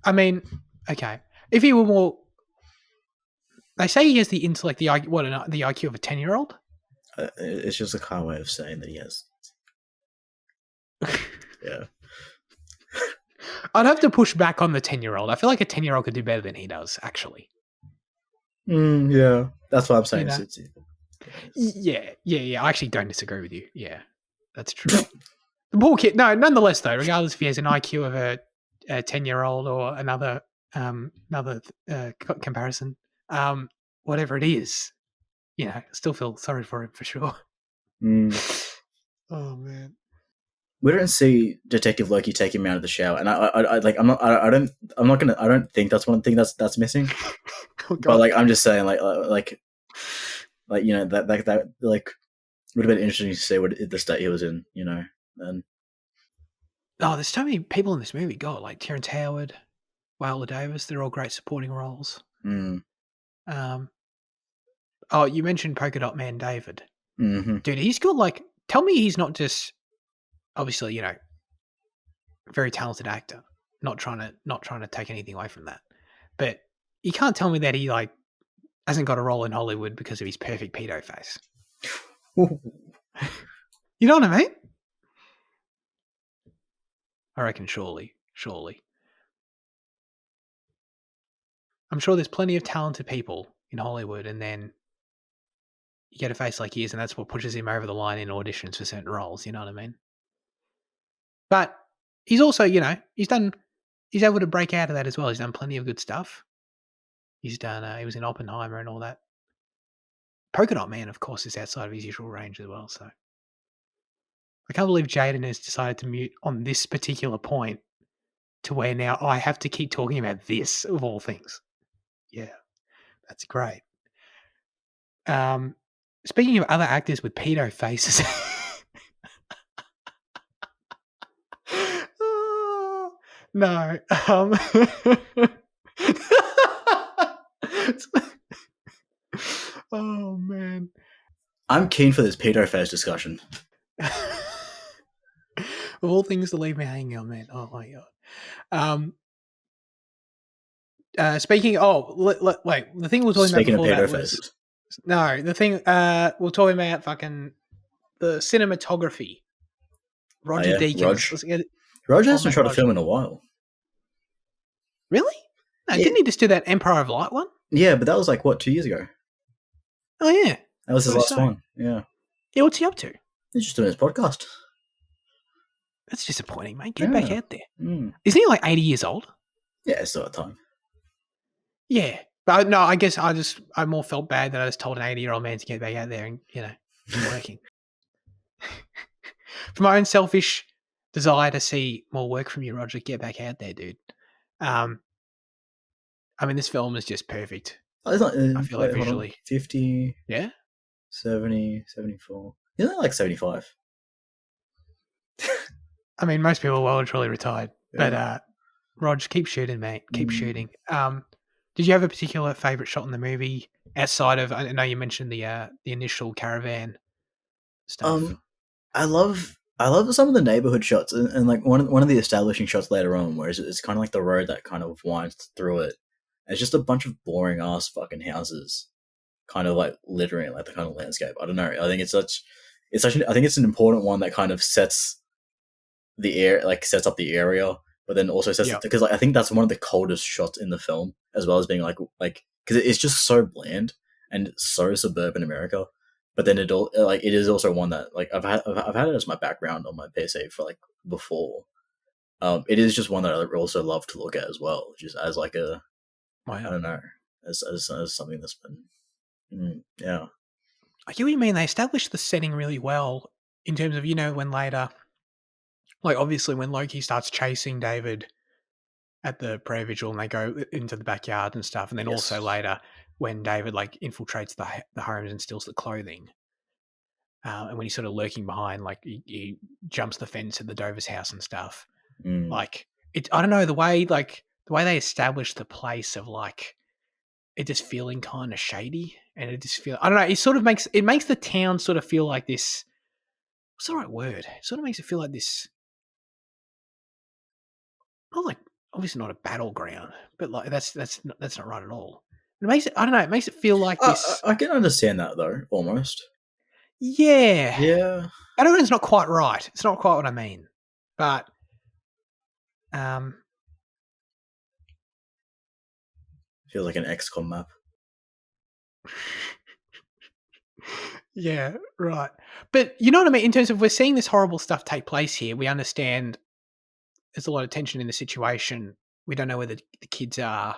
I mean, okay. If he were more, they say he has the intellect, the IQ, the IQ of a 10-year-old. It's just a kind way of saying that he has. Yeah. I'd have to push back on the 10-year-old. I feel like a 10-year-old could do better than he does, actually. Yeah, that's what I'm saying. Yeah. I actually don't disagree with you. Yeah, that's true. The poor kid. No, nonetheless, though, regardless if he has an IQ of a 10-year-old or another comparison, whatever it is, still feel sorry for him for sure. Oh man. We don't see Detective Loki take him out of the shower, and I don't think that's one thing that's missing. Oh, but like I'm just saying, that like would have been interesting to see what the state he was in, and there's so many people in this movie. God, like Terrence Howard, Viola Davis, they're all great supporting roles. You mentioned Polka Dot Man David. Mm-hmm. Dude, he's got tell me he's not just obviously, very talented actor. Not trying to take anything away from that. But you can't tell me that he hasn't got a role in Hollywood because of his perfect pedo face. You know what I mean? I reckon surely. I'm sure there's plenty of talented people in Hollywood, and then you get a face like his, and that's what pushes him over the line in auditions for certain roles. You know what I mean? But he's also, he's able to break out of that as well. He's done plenty of good stuff. He's done, he was in Oppenheimer and all that. Polka Dot Man, of course, is outside of his usual range as well. So I can't believe Jaden has decided to mute on this particular point to where now I have to keep talking about this of all things. Yeah, that's great. Speaking of other actors with pedo faces. No. Oh man. I'm keen for this pedo face discussion. Of all things to leave me hanging on, man. Oh my god. Speaking. Wait. The thing we were talking Speaking about before of pedo that was faces. no. The thing we're talking about fucking the cinematography. Roger Deakins. Roger hasn't tried to film in a while. Really? No, didn't he just do that Empire of Light one? Yeah, but that was 2 years ago. Oh yeah, that was his last one. Yeah. Yeah, what's he up to? He's just doing his podcast. That's disappointing, mate. Get back out there. Mm. Isn't he 80 years old? Yeah, it's still at time. Yeah. But no, I guess I more felt bad that I just told an 80-year-old man to get back out there and, keep working. For my own selfish desire to see more work from you, Roger, get back out there, dude. This film is just perfect. I feel like visually. 50. Yeah? 70, 74. Isn't that 75? Most people are well and truly retired. Yeah. But, Rog, keep shooting, mate. Keep shooting. Did you have a particular favourite shot in the movie outside of, I know you mentioned the initial caravan stuff. I love some of the neighborhood shots and one of the establishing shots later on, where it's kind of the road that kind of winds through it. It's just a bunch of boring ass fucking houses, kind of littering the kind of landscape. I don't know. I think I think it's an important one that kind of sets sets up the area, but then also sets because I think that's one of the coldest shots in the film, as well as being because it's just so bland and so suburban America. But then it is also one that I've had it as my background on my PC for before. It is just one that I also love to look at as well, just as I don't know, as something that's been yeah. I get what you mean. They established the setting really well in terms of when later, obviously when Loki starts chasing David at the prayer vigil and they go into the backyard and stuff, and then also later when David infiltrates the homes and steals the clothing. and when he's sort of lurking behind, like he jumps the fence at the Dover's house and stuff. Like I don't know, the way they establish the place of like it just feeling kind of shady, and it just I don't know. It sort of makes the town sort of feel like this. What's the right word? It sort of makes it feel like this. Not like obviously not a battleground, but like that's not right at all. It makes it. I don't know. It makes it feel like this. I can understand that though, almost. Yeah. Yeah. Battleground's not quite right. It's not quite what I mean, but feels like an XCOM map. Yeah, right. But you know what I mean? In terms of we're seeing this horrible stuff take place here, we understand there's a lot of tension in the situation. We don't know where the kids are.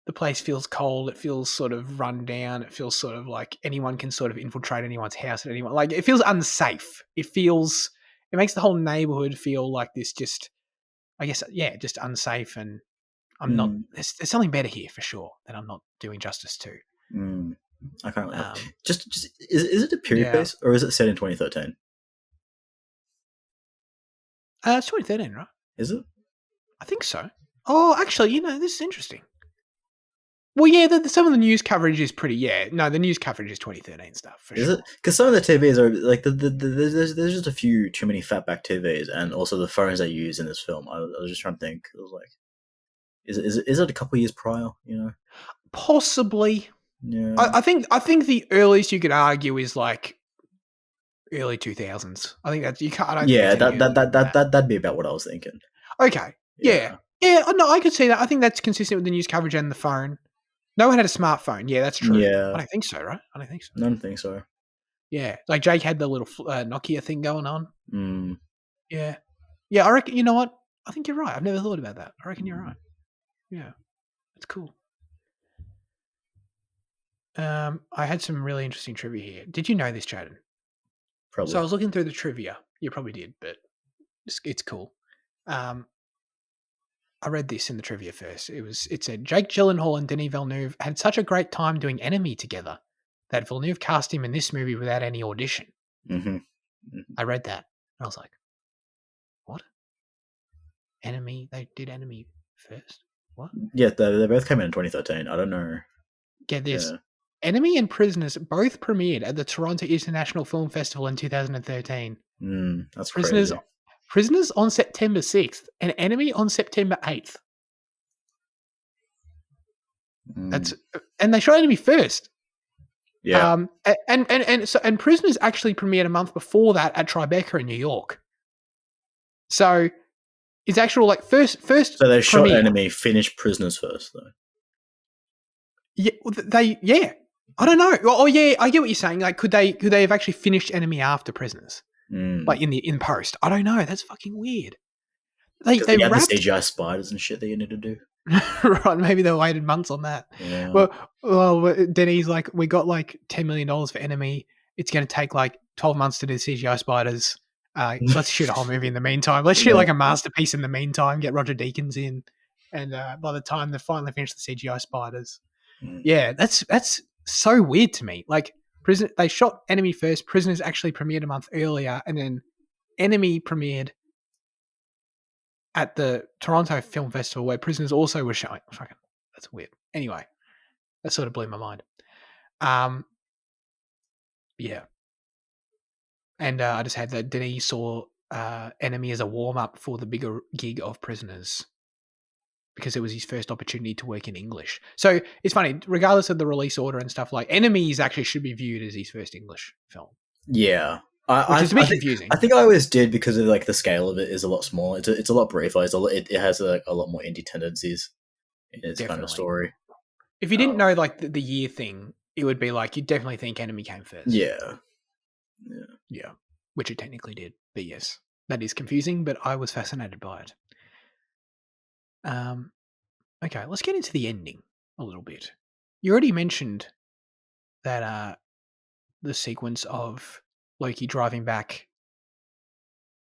The place feels cold. It feels sort of run down. It feels sort of like anyone can sort of infiltrate anyone's house at anyone. Like it feels unsafe. It makes the whole neighborhood feel like this just, I guess, yeah, just unsafe. And I'm not, there's something better here for sure that I'm not doing justice to. I can't remember. Just is it a period piece or is it set in 2013? It's 2013, right? Is it? I think so. Oh, actually, this is interesting. Well, yeah, some of the news coverage is pretty. Yeah, no, the news coverage is 2013 stuff. For is sure. It? Because some of the TVs are like there's just a few too many fatback TVs, and also the phones they use in this film. I was just trying to think. It was like, is it a couple of years prior? Possibly. Yeah. I think the earliest you could argue is like early 2000s. I think that's you can't. I don't yeah, think that'd be about what I was thinking. Okay. Yeah. No, I could see that. I think that's consistent with the news coverage and the phone. No one had a smartphone. Yeah, that's true. Yeah. I don't think so, right? I don't think so. I don't think so. Yeah, like Jake had the little Nokia thing going on. Yeah. I reckon. You know what? I think you're right. I've never thought about that. I reckon you're right. Yeah, that's cool. I had some really interesting trivia here. Did you know this, Jaden? Probably. So I was looking through the trivia. You probably did, but it's cool. I read this in the trivia first. It said Jake Gyllenhaal and Denis Villeneuve had such a great time doing Enemy together that Villeneuve cast him in this movie without any audition. I read that. And I was like, what? Enemy? They did Enemy first? What? Yeah, they both came in 2013. I don't know. Get this. Yeah. Enemy and Prisoners both premiered at the Toronto International Film Festival in 2013. That's crazy. Prisoners on September 6th and Enemy on September 8th. And they shot Enemy first. Yeah. And Prisoners actually premiered a month before that at Tribeca in New York. So it's actual like first. So they shot Enemy, finished Prisoners first though. Yeah, I don't know. Oh yeah, I get what you're saying. Like, could they have actually finished Enemy after Prisoners? Like in post? I don't know. That's fucking weird. They had the CGI spiders and shit that you need to do. Right, maybe they waited months on that. Yeah. Well, Denny's like, we got like $10 million for Enemy. It's going to take like 12 months to do CGI spiders. Let's shoot a whole movie in the meantime. Let's shoot like a masterpiece in the meantime. Get Roger Deakins in, and by the time they finally finish the CGI spiders, yeah, that's so weird to me. Like, they shot Enemy first. Prisoners actually premiered a month earlier, and then Enemy premiered at the Toronto Film Festival, where Prisoners also was showing. Fucking, that's weird. Anyway, that sort of blew my mind. Yeah. And I just had that Denis saw Enemy as a warm-up for the bigger gig of Prisoners, because it was his first opportunity to work in English. So it's funny, regardless of the release order and stuff, like Enemies actually should be viewed as his first English film. Yeah. Which is a bit confusing. I think I always did, because of like the scale of it is a lot smaller. It's a lot briefer. It has like a lot more indie tendencies in its kind of story. If you didn't know like the year thing, it would be like, you'd definitely think Enemy came first. Yeah. Yeah. Which it technically did. But yes, that is confusing, but I was fascinated by it. Okay, let's get into the ending a little bit. You already mentioned that the sequence of Loki driving back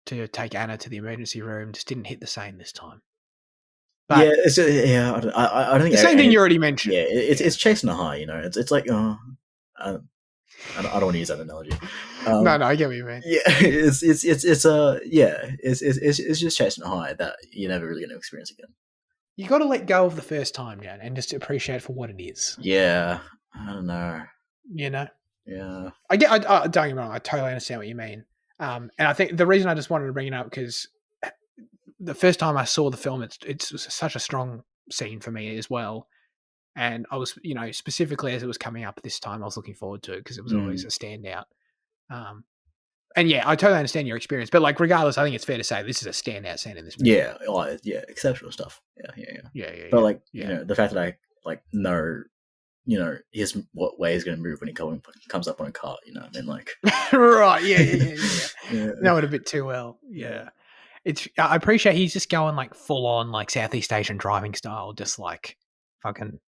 to take Anna to the emergency room just didn't hit the same this time. But yeah, I don't think the same thing you already mentioned. Yeah, it's chasing a high, you know. It's like I don't want to use that analogy. No, I get what you mean. Yeah, it's just chasing a high that you're never really going to experience again. You got to let go of the first time, Jan, and just appreciate it for what it is. Yeah, I don't know. You know? Yeah. I don't get me wrong, I totally understand what you mean. And I think the reason I just wanted to bring it up because the first time I saw the film, it's such a strong scene for me as well. And I was, specifically as it was coming up this time, I was looking forward to it because it was always a standout. And yeah, I totally understand your experience, but like, regardless, I think it's fair to say this is a standout scene in this movie. Yeah, exceptional stuff. Yeah. But like, the fact that I like know, his what way he's going to move when he comes up on a car. You know what I mean? Like, right? Yeah. Know it a bit too well. Yeah. I appreciate he's just going like full on like Southeast Asian driving style, just like fucking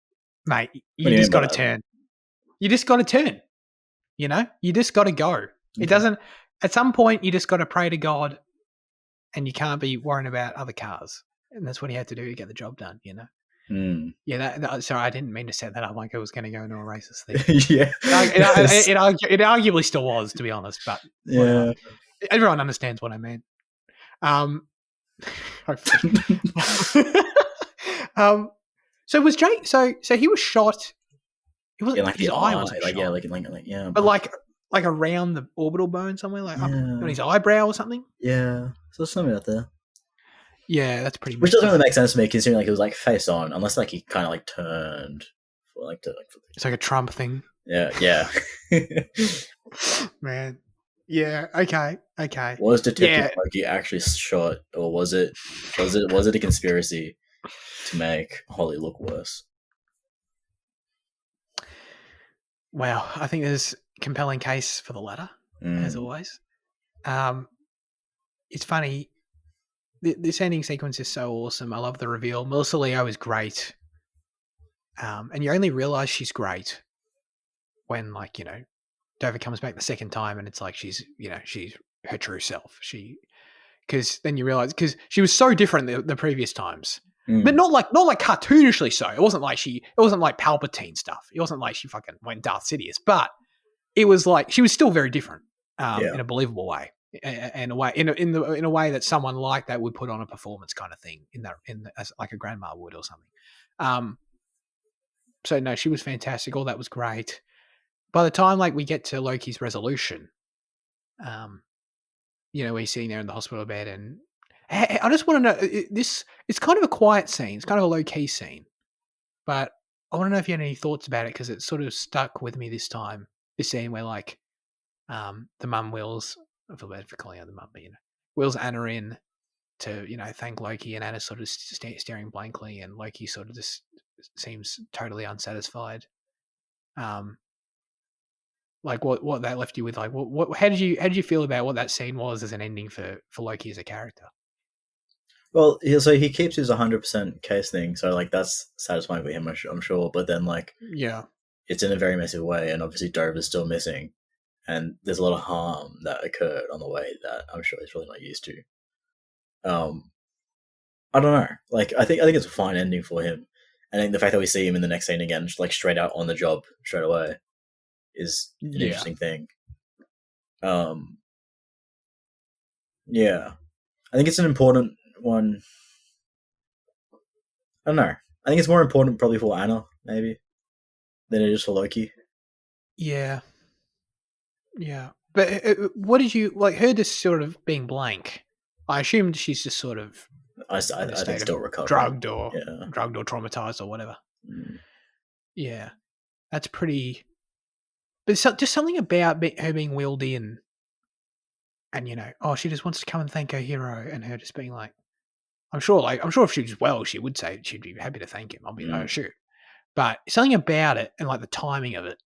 mate. You just got to turn. You just got to turn. You just got to go. Okay. It doesn't. At some point, you just got to pray to God, and you can't be worrying about other cars. And that's what he had to do to get the job done. Yeah. Sorry, I didn't mean to set that up like it was going to go into a racist thing. Yeah, it arguably still was, to be honest. But yeah, everyone understands what I mean. So was Jake? So he was shot. It wasn't like his eye was like shot. yeah, but like around the orbital bone somewhere, like up on his eyebrow or something. Yeah, so something out there. Yeah, that's pretty. Which doesn't really make sense to me, considering like it was like face on, unless like he kind of like turned, it's like a Trump thing. Yeah. Man. Yeah. Okay. Was Detective Loki actually shot, or was it a conspiracy to make Holly look worse? Wow, I think there's a compelling case for the latter, as always. It's funny. This ending sequence is so awesome. I love the reveal. Melissa Leo is great. And you only realize she's great when, like, Dover comes back the second time and it's like she's her true self. Because then you realize, because she was so different the previous times. But not like cartoonishly so. It wasn't like Palpatine stuff. It wasn't like she fucking went Darth Sidious. But it was like she was still very different in a believable way, in a way that someone like that would put on a performance kind of thing as like a grandma would or something. So no, she was fantastic. All that was great. By the time like we get to Loki's resolution, we're sitting there in the hospital bed and. I just want to know it's kind of a quiet scene. It's kind of a low key scene, but I want to know if you had any thoughts about it because it sort of stuck with me this time. This scene where like, the mum wheels, I feel bad for calling her the mum, but wheels Anna in to, thank Loki, and Anna's sort of staring blankly and Loki sort of just seems totally unsatisfied. Like what that left you with, like how did you feel about what that scene was as an ending for Loki as a character? Well, so he keeps his 100% case thing, so like that's satisfying for him, I'm sure. But then like, it's in a very massive way, and obviously Dover's still missing, and there's a lot of harm that occurred on the way that I'm sure he's really not used to. I don't know. Like, I think it's a fine ending for him. I think the fact that we see him in the next scene again, like straight out on the job straight away, is an interesting thing. Yeah, I think it's an important one. I don't know. I think it's more important probably for Anna, maybe, than it is for Loki. Yeah. But what did you like? Her just sort of being blank. I assumed she's just sort of. I think still recovering, drugged or traumatized or whatever. Yeah, that's pretty. But just something about her being wheeled in, and she just wants to come and thank her hero, and her just being like, I'm sure if she was well, she would say she'd be happy to thank him. I'll be like, sure. But something about it and like the timing of it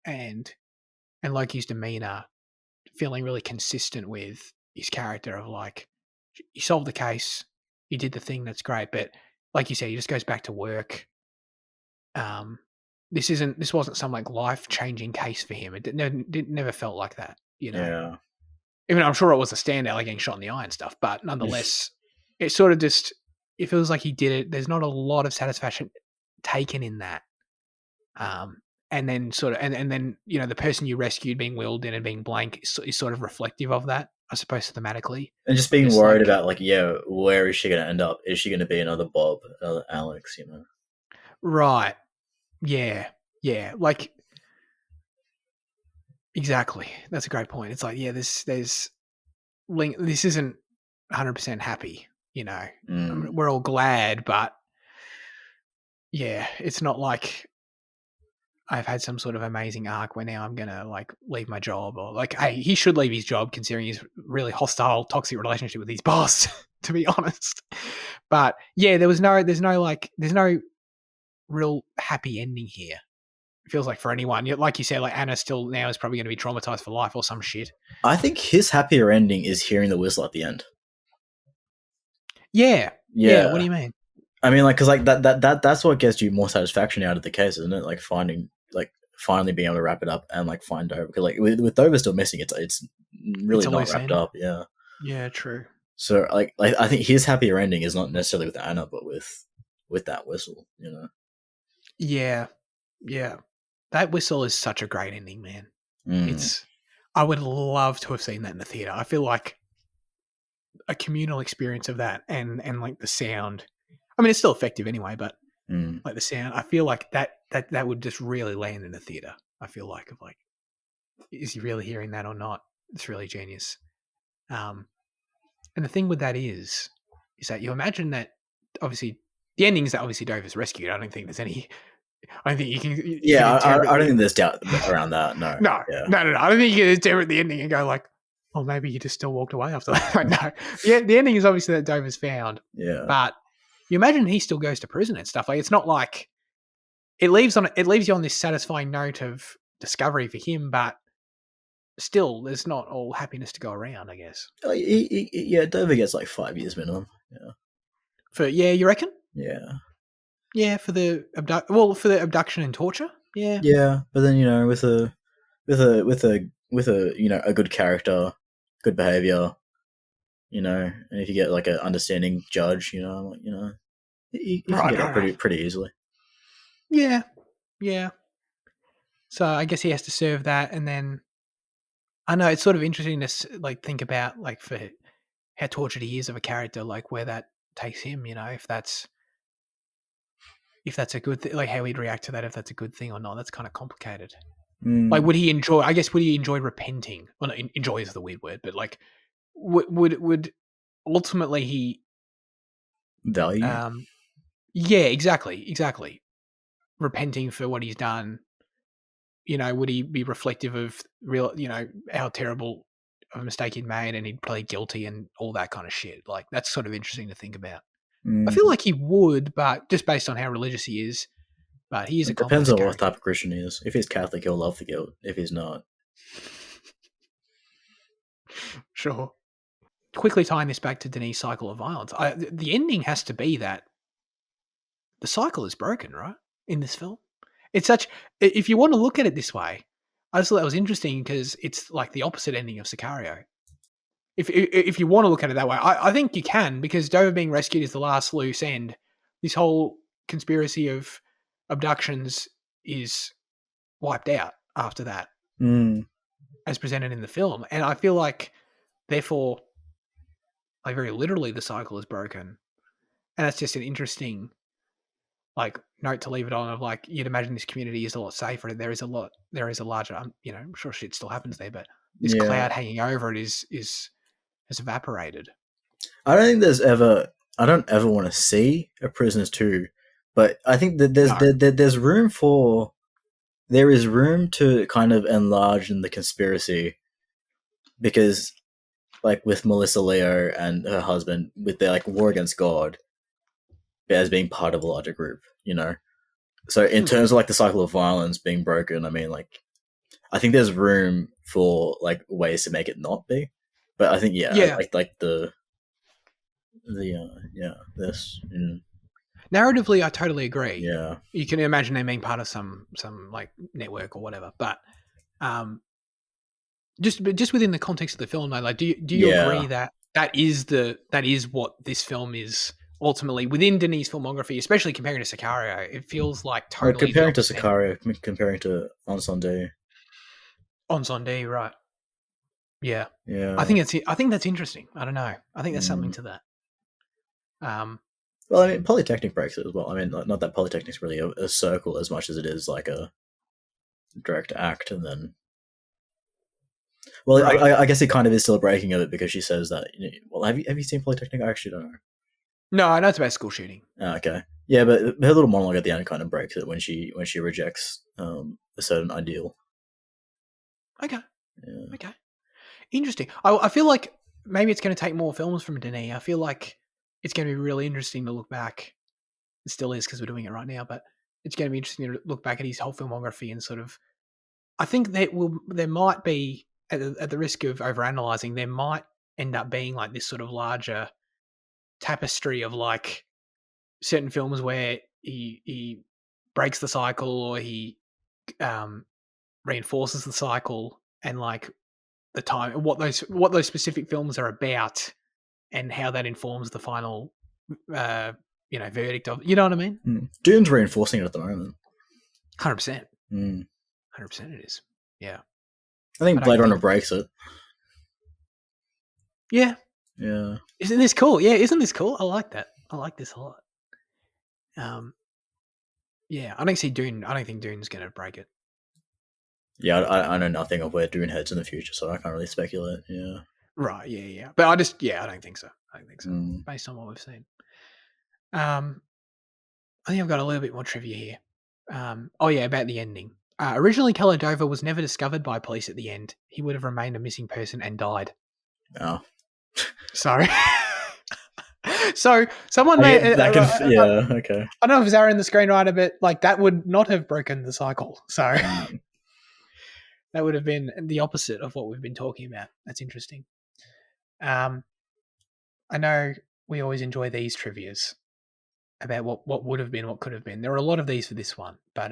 and Loki's demeanor feeling really consistent with his character of like, you solved the case, you did the thing, that's great. But like you said, he just goes back to work. This wasn't some like life-changing case for him. It never felt like that, Yeah. Even I'm sure it was a standout, like getting shot in the eye and stuff, but nonetheless, it sort of just, it feels like he did it. There's not a lot of satisfaction taken in that. and then sort of and then the person you rescued being wheeled in and being blank is sort of reflective of that, I suppose, thematically. And just being Just worried like, about like, yeah, where is she going to end up? Is she going to be another Bob, another Alex? right, yeah, yeah, like exactly. That's a great point. It's like, yeah, there's link. This isn't 100% happy. I mean, we're all glad, but yeah, it's not like I've had some sort of amazing arc where now I'm gonna like leave my job, or like, hey, he should leave his job considering his really hostile, toxic relationship with his boss. To be honest, but yeah, there's no real happy ending here. It feels like for anyone, like you said, like Anna still now is probably going to be traumatized for life or some shit. I think his happier ending is hearing the whistle at the end. Yeah. What do you mean? I mean, like, because like that's what gets you more satisfaction out of the case, isn't it? Like finally being able to wrap it up and like find Dover, because like with Dover still missing, it's really not wrapped up. Yeah. Yeah. True. So like I think his happier ending is not necessarily with Anna, but with that whistle. Yeah. Yeah. That whistle is such a great ending, man. I would love to have seen that in the theater. I feel like a communal experience of that and like the sound. I mean, it's still effective anyway, but like the sound, I feel like that would just really land in the theater. I feel like of like, is he really hearing that or not? It's really genius. And the thing with that is that you imagine that obviously the ending is that obviously Dover's rescued. I don't think there's any. I don't think you can. Yeah, I don't think there's doubt around that. No. No. I don't think you can interpret the ending and go like, oh, maybe he just still walked away after that. Like, no. Yeah, the ending is obviously that Dover's found. Yeah. But you imagine he still goes to prison and stuff. Like, it's not like it leaves you on this satisfying note of discovery for him, but still, there's not all happiness to go around, I guess. Yeah, Dover gets like 5 years minimum. Yeah. You reckon? Yeah. Yeah, for the abduction and torture. Yeah. Yeah, but then with a a good character, good behavior, and if you get like an understanding judge, you can get it pretty easily. Yeah. Yeah. So I guess he has to serve that, and then I know it's sort of interesting to like think about like for how tortured he is of a character, like where that takes him. If that's a good thing, like how he'd react to that, if that's a good thing or not. That's kind of complicated. Like, would he enjoy? I guess would he enjoy repenting? Well, not, enjoy is the weird word, but like, would ultimately he value? Yeah, exactly. Repenting for what he's done. Would he be reflective of real? How terrible of a mistake he'd made, and he'd play guilty and all that kind of shit. Like, that's sort of interesting to think about. I feel like he would, but just based on how religious he is. But he is a complex character. Depends on what type of Christian he is. If he's Catholic, he'll love the guilt. If he's not, sure. Quickly tying this back to Denis' cycle of violence, the ending has to be that the cycle is broken, right? In this film, it's such. If you want to look at it this way, I just thought that was interesting because it's like the opposite ending of Sicario. If you want to look at it that way, I think you can, because Dover being rescued is the last loose end. This whole conspiracy of abductions is wiped out after that, as presented in the film. And I feel like, therefore, like very literally, the cycle is broken. And that's just an interesting like note to leave it on, of like, you'd imagine this community is a lot safer. There is a larger, I'm sure shit still happens there, but this cloud hanging over it has evaporated. I don't ever want to see a Prisoners 2, but I think that there's room for, there is room to kind of enlarge in the conspiracy, because like with Melissa Leo and her husband, with their like war against God as being part of a larger group, So in terms of like the cycle of violence being broken, I mean, like, I think there's room for like ways to make it not be. But I think like this. Narratively, I totally agree. Yeah, you can imagine them being part of some like network or whatever. But just within the context of the film, though, like, do you agree that is what this film is ultimately within Denis' filmography, especially comparing to Sicario, it feels like Well, totally comparing the to Sicario, comparing to Ensemble. on Sunday, right? Yeah, Yeah. I think that's interesting. I don't know. I think there's something to that. Well, I mean, Polytechnic breaks it as well. I mean, not that Polytechnic's really a circle as much as it is like a direct act, and then. Well, right. I guess it kind of is still a breaking of it because she says that. Well, have you seen Polytechnic? I actually don't know. No, I know it's about school shooting. Oh, okay, yeah, but her little monologue at the end kind of breaks it when she rejects a certain ideal. Okay. Yeah. Okay. Interesting. I feel like maybe it's going to take more films from Denis. I feel like it's going to be really interesting to look back. It still is because we're doing it right now, but it's going to be interesting to look back at his whole filmography and sort of. I think there might be at the risk of overanalyzing, there might end up being like this sort of larger tapestry of like certain films where he breaks the cycle or he reinforces the cycle and like the time what those specific films are about and how that informs the final verdict of, you know what I mean? Dune's reinforcing it at the moment. 100%. 100% it is. Yeah. I think Blade Runner breaks it. Yeah. Yeah. Isn't this cool? Yeah, isn't this cool? I like that. I like this a lot. Yeah, I don't think Dune's going to break it. Yeah, I know nothing of where Dune heads in the future, so I can't really speculate. Yeah. Right, yeah. But I don't think so. Based on what we've seen. I think I've got a little bit more trivia here. About the ending. Originally, Caladover was never discovered by police at the end. He would have remained a missing person and died. Oh. Sorry. So someone made okay. I don't know if Zarin the screenwriter, but like that would not have broken the cycle. So that would have been the opposite of what we've been talking about. That's interesting. I know we always enjoy these trivias about what would have been, what could have been. There are a lot of these for this one, but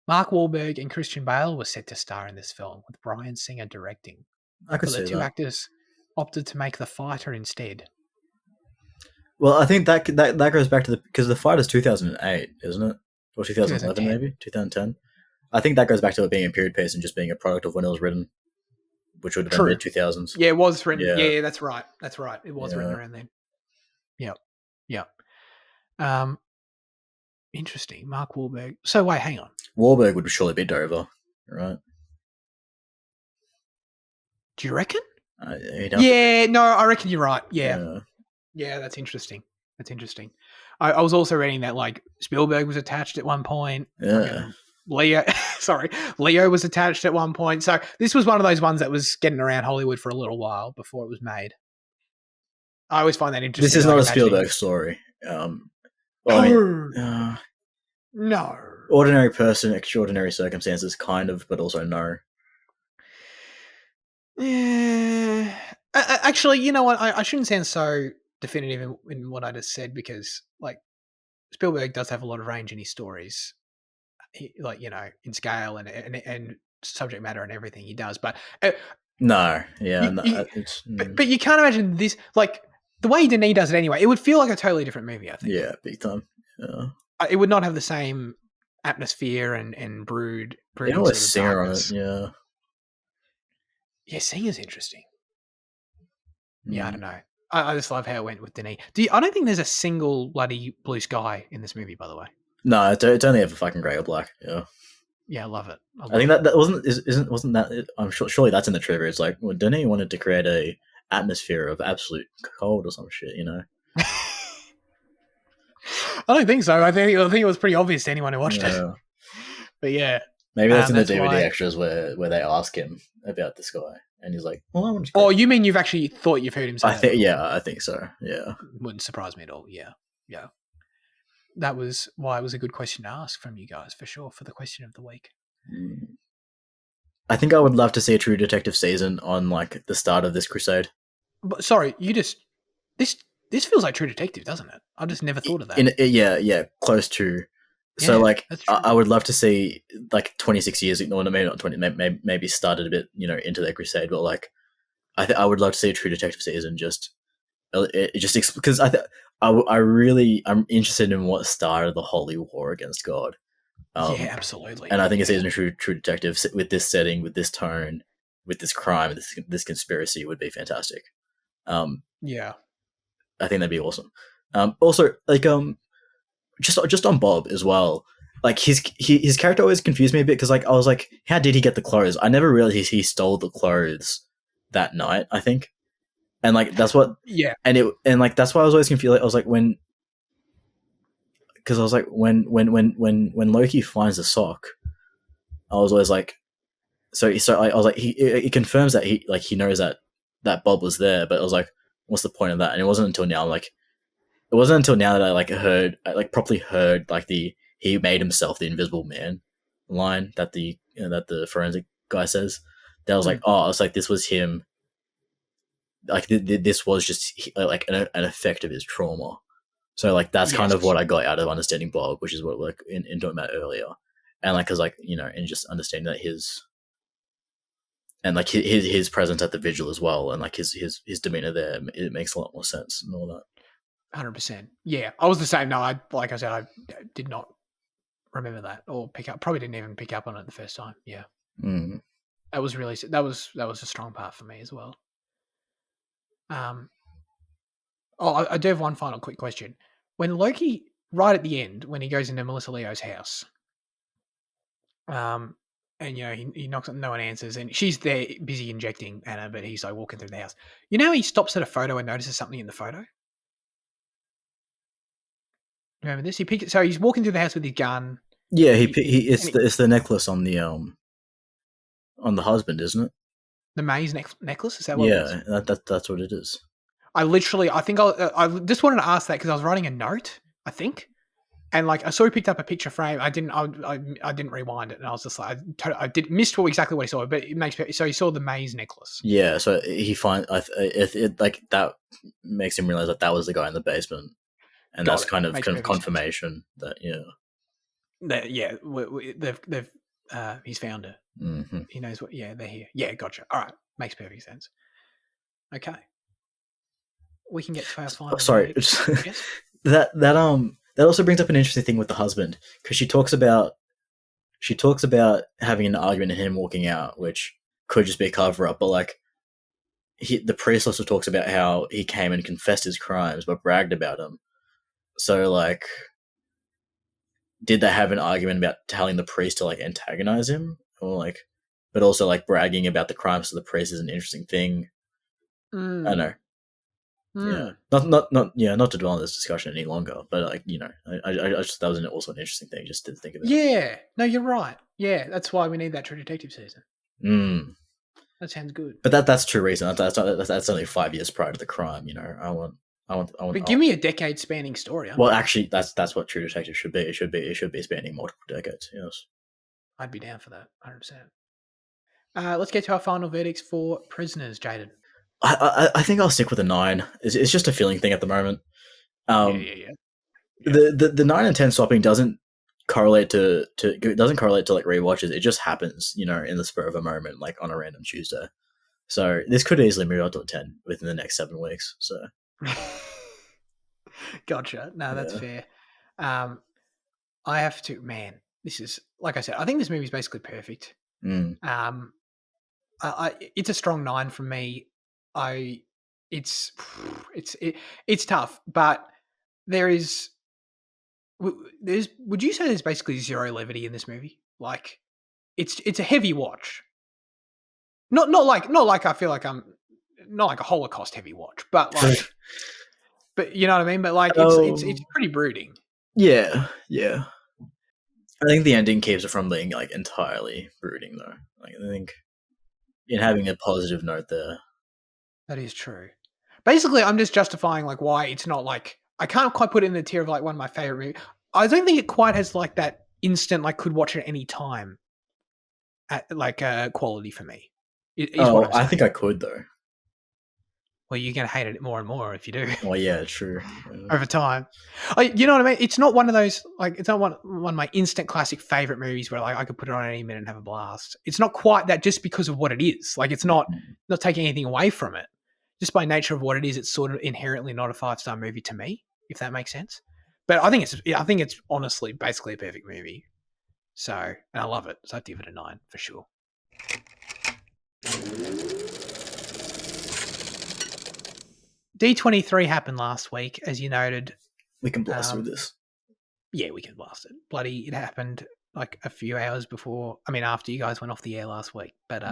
Mark Wahlberg and Christian Bale were set to star in this film, with Bryan Singer directing. I could see the two that. actors opted to make The Fighter instead. Well, I think that goes back to because The Fighter's 2008, isn't it? Or 2011 maybe? 2010? I think that goes back to it being a period piece and just being a product of when it was written, which would have been mid-2000s. Yeah, it was written. Yeah, that's right. It was written around then. Yep. Interesting. Mark Wahlberg. So wait, hang on. Wahlberg would surely be Dover, right? Do you reckon? No, I reckon you're right. Yeah, that's interesting. I was also reading that like Spielberg was attached at one point. Yeah. Leo was attached at one point. So this was one of those ones that was getting around Hollywood for a little while before it was made. I always find that interesting. This is not a Spielberg story. No. Ordinary person, extraordinary circumstances, kind of, but also no. Yeah. Actually, you know what? I shouldn't sound so definitive in what I just said because, like, Spielberg does have a lot of range in his stories, in scale and subject matter and everything he does. But but you can't imagine this, like the way Denis does it anyway. It would feel like a totally different movie. I think. Yeah, big time. Yeah. It would not have the same atmosphere and brood. They always Singer on it. Yeah. Yeah, Singer's interesting. Yeah, I don't know. I just love how it went with Denis. I don't think there's a single bloody blue sky in this movie, by the way. No, it's only ever fucking grey or black. Yeah. Yeah, I love it. I think that wasn't that. I'm sure. Surely that's in the trivia. It's like Denis wanted to create a atmosphere of absolute cold or some shit. You know. I don't think so. I think it was pretty obvious to anyone who watched it. But yeah, maybe that's in the DVD extras where they ask him about this guy. And he's like, well, I want to. Oh, you mean you've actually thought you've heard him say that? I think so. Yeah. Wouldn't surprise me at all. Yeah. That was why it was a good question to ask from you guys, for sure, for the question of the week. I think I would love to see a True Detective season on, like, the start of this crusade. But, sorry, this feels like True Detective, doesn't it? I just never thought of that. Yeah, close to. So, like, I would love to see, like, 26 years, no, maybe not 20, maybe started a bit, into their crusade, but, like, I would love to see a True Detective season just it just because I'm interested in what started the holy war against God. Yeah, absolutely. And I think a season of True Detective with this setting, with this tone, with this crime, this conspiracy would be fantastic. Yeah. I think that'd be awesome. Also, like just on Bob as well. Like his character always confused me a bit because like I was like, how did he get the clothes? I never realized he stole the clothes that night. I think, and like that's what, Yeah. and like that's why I was always confused. Like, I was like because I was like when Loki finds the sock, I was always like, I was like he confirms that he knows that Bob was there, but I was like, what's the point of that? And it wasn't until now that I like properly heard like he made himself the Invisible Man line that that the forensic guy says. That I was like, oh, it's like this was him. Like this was just like an effect of his trauma. So like that's kind of what I got out of understanding Bob, which is what like in talking about earlier, and like because like and just understanding that his presence at the vigil as well, and like his demeanor there, it makes a lot more sense and all that. 100%. Yeah, I was the same. No, like I said, I did not remember that or pick up. Probably didn't even pick up on it the first time. Yeah, that was really that was a strong part for me as well. I do have one final quick question. When Loki, right at the end, when he goes into Melissa Leo's house, and he knocks on, no one answers, and she's there busy injecting Anna, but he's like walking through the house. He stops at a photo and notices something in the photo. Remember this? So he's walking through the house with his gun. Yeah, it's the necklace on the husband, isn't it? The maze necklace? Is that what it was? Yeah, that's what it is. I think I just wanted to ask that because I was writing a note, I think, and like I saw he picked up a picture frame. I didn't rewind it, and I was just like, I missed exactly what he saw, but it makes so he saw the maze necklace. Yeah, so he it like that makes him realize that was the guy in the basement. And that's kind of confirmation sense. They've he's found her. Mm-hmm. He knows what. Yeah, they're here. Yeah, gotcha. All right, makes perfect sense. Okay, we can get to our final. Sorry, that also brings up an interesting thing with the husband because she talks about having an argument and him walking out, which could just be a cover up, but like the priest also talks about how he came and confessed his crimes but bragged about them. So, like, did they have an argument about telling the priest to, like, antagonize him? Or, like, but also, like, bragging about the crimes to the priest is an interesting thing. I don't know. Yeah. Not to dwell on this discussion any longer, but, like, I just, that was also an interesting thing just to think of it. Yeah. No, you're right. Yeah, that's why we need that True Detective season. That sounds good. But that's true reason. That's only 5 years prior to the crime, I want. But give me a decade-spanning story. Well, actually, that's what True Detective should be. It should be spanning multiple decades. Yes, I'd be down for that. 100%. Let's get to our final verdicts for Prisoners, Jaden. I think I'll stick with a 9. It's just a feeling thing at the moment. Yeah. The 9 and 10 swapping doesn't correlate to like rewatches. It just happens, in the spur of a moment, like on a random Tuesday. So this could easily move up to a 10 within the next 7 weeks. So. Gotcha. No, that's fair. I have to. Man, this is like I said. I think this movie is basically perfect. It's a strong 9 from me. It's tough, but there's. Would you say there's basically zero levity in this movie? Like, it's a heavy watch. Not like I feel like I'm not like a Holocaust heavy watch, but like. But you know what I mean? But like it's pretty brooding. Yeah. I think the ending keeps it from being like entirely brooding though. Like I think in having a positive note there. That is true. Basically, I'm just justifying like why it's not like I can't quite put it in the tier of like one of my favorite movies. I don't think it quite has like that instant like could watch it any time at like quality for me. I think I could though. Well, you're going to hate it more and more if you do. Well, yeah, true. Over time. You know what I mean? It's not one of those, like, it's not one of my instant classic favorite movies where, like, I could put it on any minute and have a blast. It's not quite that just because of what it is. Like, it's not taking anything away from it. just by nature of what it is, it's sort of inherently not a 5-star movie to me, if that makes sense. But I think it's honestly basically a perfect movie. So, and I love it. So I'd give it a 9 for sure. D23 happened last week, as you noted. We can blast through this. Yeah, we can blast it. Bloody, it happened like a few hours after you guys went off the air last week. But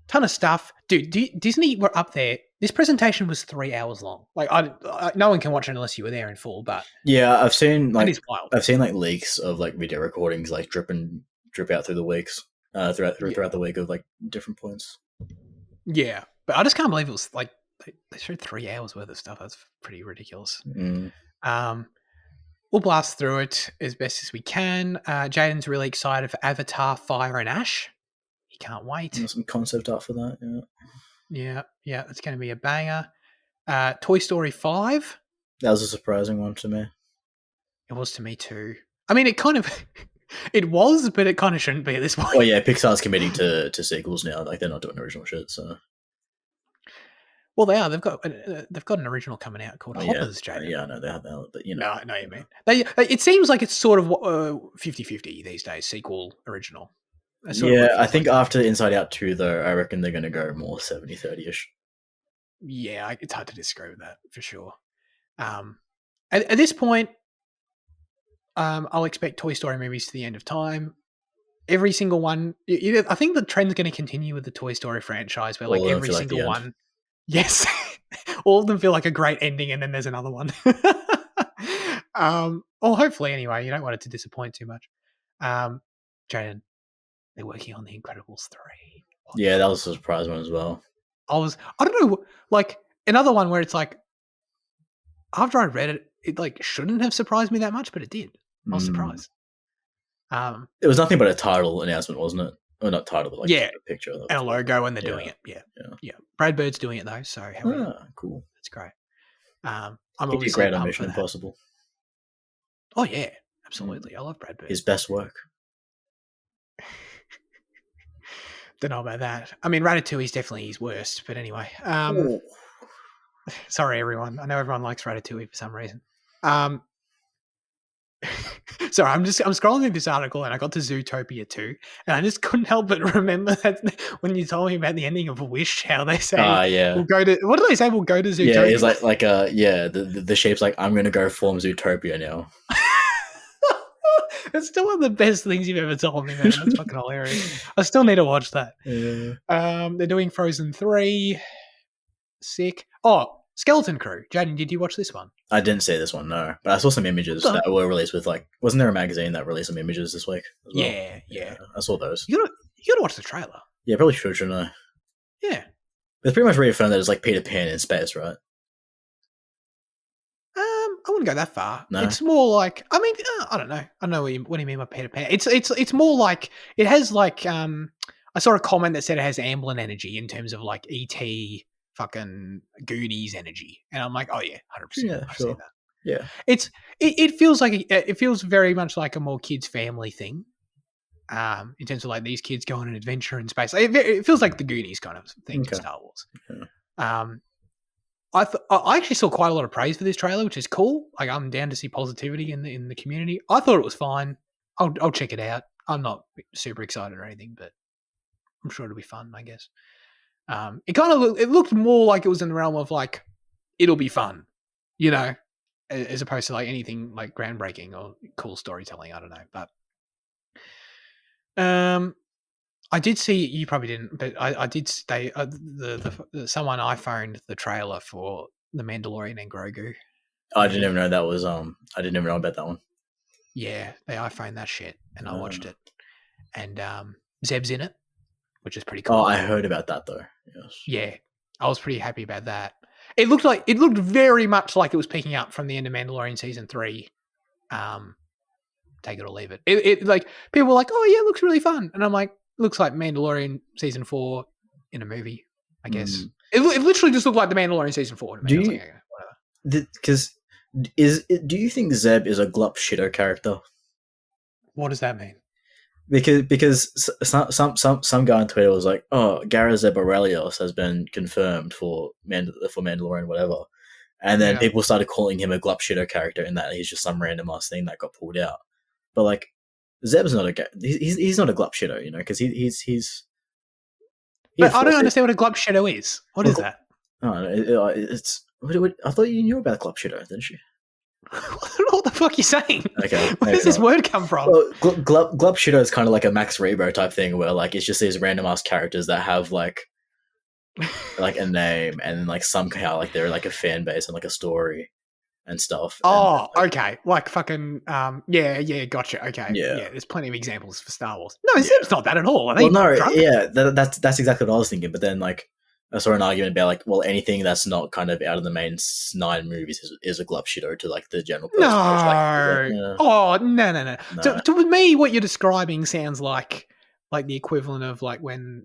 ton of stuff. Dude, Disney were up there. This presentation was 3 hours long. Like, no one can watch it unless you were there in full. But yeah, I've seen like leaks of like video recordings like drip out through the weeks, throughout the week of like different points. Yeah, but I just can't believe it was like they showed 3 hours worth of stuff. That's pretty ridiculous. We'll blast through it as best as we can. Jaden's really excited for Avatar: Fire and Ash. He can't wait. There's some concept art for that. Yeah, it's going to be a banger. Toy Story 5. That was a surprising one to me. It was to me too. I mean, it kind of it was, but it kind of shouldn't be at this point. Oh yeah, Pixar's committing to sequels now. Like they're not doing original shit. So. Well, they are. They've got an original coming out called Hoppers, Jaden. Yeah, I know they have that, but No, I know you mean. It seems like it's sort of 50-50 these days, sequel, original. Yeah, I think after Inside Out 2, though, I reckon they're going to go more 70-30-ish. Yeah, it's hard to disagree with that, for sure. At this point, I'll expect Toy Story movies to the end of time. Every single one. I think the trend's going to continue with the Toy Story franchise, where like every single one... Yes. All of them feel like a great ending, and then there's another one. Or hopefully, anyway. You don't want it to disappoint too much. Jaden, they're working on The Incredibles 3. Yeah, that was a surprise one as well. I don't know, like, another one where it's like, after I read it, it like shouldn't have surprised me that much, but it did. I was surprised. It was nothing but a title announcement, wasn't it? Or not title, but like a picture. And a logo, and they're doing it. Yeah. Brad Bird's doing it though, so cool. That's great. I'm obviously great on Mission Impossible. Oh yeah, absolutely. I love Brad Bird. His best work. Don't know about that. I mean, Ratatouille is definitely his worst, but anyway. Sorry, everyone. I know everyone likes Ratatouille for some reason. Sorry, I'm scrolling through this article and I got to Zootopia 2, and I just couldn't help but remember that when you told me about the ending of Wish, how they say we'll go to, what do they say? We'll go to Zootopia. Yeah, it's like the shape's like, I'm gonna go form Zootopia now. It's still one of the best things you've ever told me, man. That's fucking hilarious. I still need to watch that. Yeah. They're doing Frozen 3. Sick. Oh, Skeleton Crew. Jaden, did you watch this one? I didn't see this one, no. But I saw some images that were released with, like, wasn't there a magazine that released some images this week as well? Yeah. I saw those. You gotta watch the trailer. Yeah, probably shouldn't I? Yeah. It's pretty much reaffirmed that it's like Peter Pan in space, right? I wouldn't go that far. No. It's more like, I mean, I don't know. I know what do you mean by Peter Pan. It's more like, it has like, I saw a comment that said it has Amblin energy in terms of like E.T., fucking Goonies energy. And I'm like, oh yeah, 100%. Yeah, I've sure. seen that. Yeah. It feels like, it feels very much like a more kids family thing. In terms of like these kids go on an adventure in space. It feels like the Goonies kind of thing in Star Wars. Yeah. I actually saw quite a lot of praise for this trailer, which is cool. Like, I'm down to see positivity in the community. I thought it was fine. I'll check it out. I'm not super excited or anything, but I'm sure it'll be fun, I guess. It looked more like it was in the realm of like, it'll be fun, you know, as opposed to like anything like groundbreaking or cool storytelling. I don't know, but I did see, you probably didn't, but I did stay someone iPhoned the trailer for The Mandalorian and Grogu. I didn't even know that was I didn't even know about that one. Yeah, they iPhoned that shit and I watched it. And Zeb's in it, which is pretty cool. Oh, I heard about that though. Yes. Yeah. I was pretty happy about that. It looked very much like it was picking up from the end of Mandalorian season 3. Take it or leave it. It like, people were like, oh yeah, it looks really fun. And I'm like, looks like Mandalorian season 4 in a movie, I guess. It literally just looked like the Mandalorian season 4 in a movie. Do you think Zeb is a glup shitter character? What does that mean? because some guy on Twitter was like, oh, Gareth Borelios has been confirmed for Mandalorian, whatever. And then people started calling him a glup shitter character, in that he's just some random ass thing that got pulled out. But like, Zeb's not he's not a glup shitter, you know, because he's. But I don't understand what a glup shitter is. What is that? Oh, it's. I thought you knew about glup shitter, didn't you? What the fuck are you saying? Okay, where does this word come from? Well, glup shitter is kind of like a Max Rebo type thing, where like it's just these random ass characters that have like a name and like somehow like they're like a fan base and like a story and stuff. Oh, and, okay. Like fucking yeah, gotcha. Okay. Yeah. There's plenty of examples for Star Wars. No, Zeb's not that at all. That's exactly what I was thinking. But then like I saw an argument about like, well, anything that's not kind of out of the main 9 movies is a glup shitter to like the general person. No. Oh, no. So, to me, what you're describing sounds like the equivalent of like when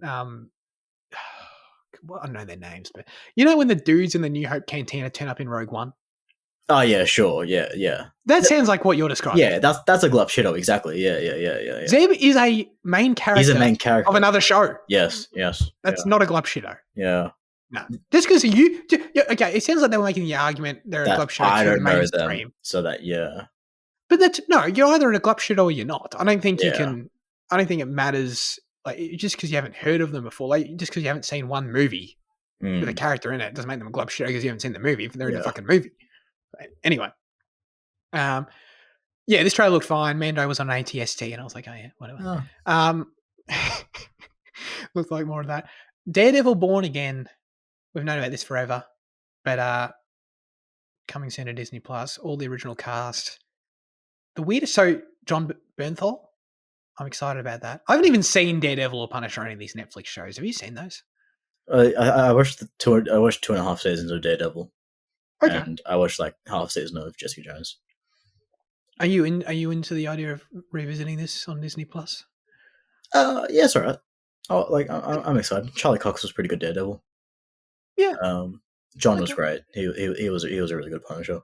well, I don't know their names, but you know when the dudes in the New Hope Cantina turn up in Rogue One? Oh yeah, sure, yeah. That sounds like what you're describing. Yeah, that's a glup shitter, exactly. Yeah. Zeb is a main character. He's a main character of another show. Yes. That's not a glup shitter. Yeah. No, just because okay, it sounds like they were making the argument they're a glup shitter. I don't know them, so that But that's you're either a glup shitter or you're not. I don't think you can. I don't think it matters. Like just because you haven't heard of them before, like just because you haven't seen one movie with a character in it, doesn't make them a glup shitter because you haven't seen the movie. If they're in the fucking movie, anyway. This trailer looked fine. Mando was on an ATST, and I was like, oh yeah, whatever. Looks like more of that. Daredevil Born Again. We've known about this forever, but coming soon to Disney Plus. All the original cast. The weirdest. So John Bernthal. I'm excited about that. I haven't even seen Daredevil or Punisher or any of these Netflix shows. Have you seen those? I watched I watched 2.5 seasons of Daredevil. Okay. And I watched like half season of Jessica Jones. Are you into the idea of revisiting this on Disney Plus? Yeah, it's alright. Oh, like I'm excited. Charlie Cox was pretty good Daredevil. Yeah. John was great. He was a really good Punisher.